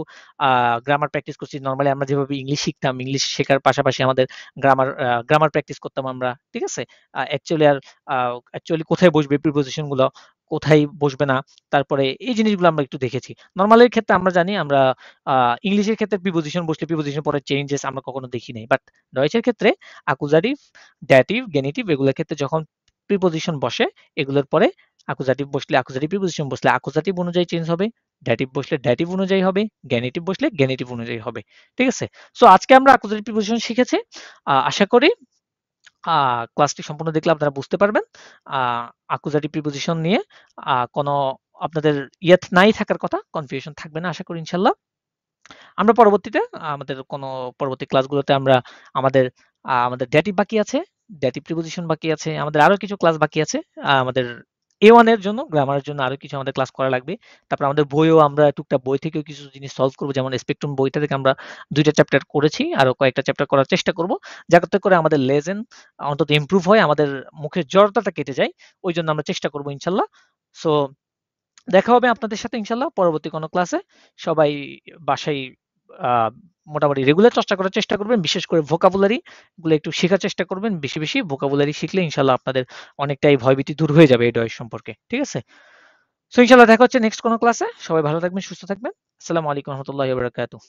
গ্রামার প্র্যাকটিস করছি। নরমালি আমরা যেভাবে ইংলিশ শিখতাম, ইংলিশ শেখার পাশাপাশি আমাদের গ্রামার প্র্যাকটিস করতাম আমরা। ঠিক আছে? অ্যাকচুয়ালি কোথায় বসবে প্রিপোজিশন গুলো, কোথায় বসবে না, তারপরে এই জিনিসগুলো আমরা একটু দেখেছি। নরমালের ক্ষেত্রে আমরা জানি, আমরা ইংলিশের ক্ষেত্রে প্রিপোজিশন বসলে প্রিপোজিশন পরে চেঞ্জেস আমরা কখনো দেখি নাই, বাট ডয়েচের ক্ষেত্রে আকুজাটিভ, ড্যাটিভ, গেনিটিভ এগুলোর ক্ষেত্রে যখন প্রিপোজিশন বসে, এগুলোর পরে আকুজাটিভ বসলে, আকুজাটিভ প্রিপোজিশন বসলে আকুজাটিভ অনুযায়ী চেঞ্জ হবে, ড্যাটিভ বসলে ড্যাটিভ অনুযায়ী হবে, গ্যানিটিভ বসলে গ্যানিটিভ অনুযায়ী হবে। ঠিক আছে? সো আজকে আমরা আকুজাটিভ প্রিপোজিশন শিখেছি। আশা করি ক্লাসটি সম্পূর্ণ দেখলে আপনারা বুঝতে পারবেন। আকুজাটিভ প্রিপোজিশন নিয়ে কোনো আপনাদের নাই থাকার কথা, কনফিউশন থাকবে না আশা করি ইনশাল্লাহ। আমরা পরবর্তীতে আমাদের কোনো পরবর্তী ক্লাসগুলোতে আমরা আমাদের আমাদের ড্যাটিভ বাকি আছে, ড্যাটিভ প্রিপোজিশন বাকি আছে, আমাদের আরো কিছু ক্লাস বাকি আছে। আমাদের A1 এর জন্য, গ্রামারের জন্য আরো কিছু আমাদের ক্লাস করা লাগবে। তারপর আমাদের বইও আমরা টুকটাক বই থেকেও কিছু জিনিস সলভ করবো, যেমন স্পেকট্রাম বইটা থেকে আমরা 2টা চ্যাপ্টার করেছি, আরো কয়েকটা চ্যাপ্টার করার চেষ্টা করব, যাতে করে আমাদের লেজেন অন্তত ইমপ্রুভ হয়, আমাদের মুখের জড়তাটা কেটে যায়। ওই জন্য আমরা চেষ্টা করবো ইনশাল্লাহ। সো দেখা হবে আপনাদের সাথে ইনশাল্লাহ পরবর্তী কোনো ক্লাসে। সবাই বাসায় আহ, মোটামুটি রেগুলার চর্চা করার চেষ্টা করবেন, বিশেষ করে ভোকাবুলারি গুলো একটু শেখার চেষ্টা করবেন। বেশি বেশি ভোকাবুলারি শিখলে ইনশাল্লাহ আপনাদের অনেকটাই ভয়ভীতি দূর হয়ে যাবে এই ডয়ের সম্পর্কে। ঠিক আছে? সো ইনশাল্লাহ দেখা হচ্ছে নেক্সট কোনো ক্লাসে। সবাই ভালো থাকবেন, সুস্থ থাকবেন। আসসালামু আলাইকুম রহমতুল্লাহি ওয়া বারাকাতুহু।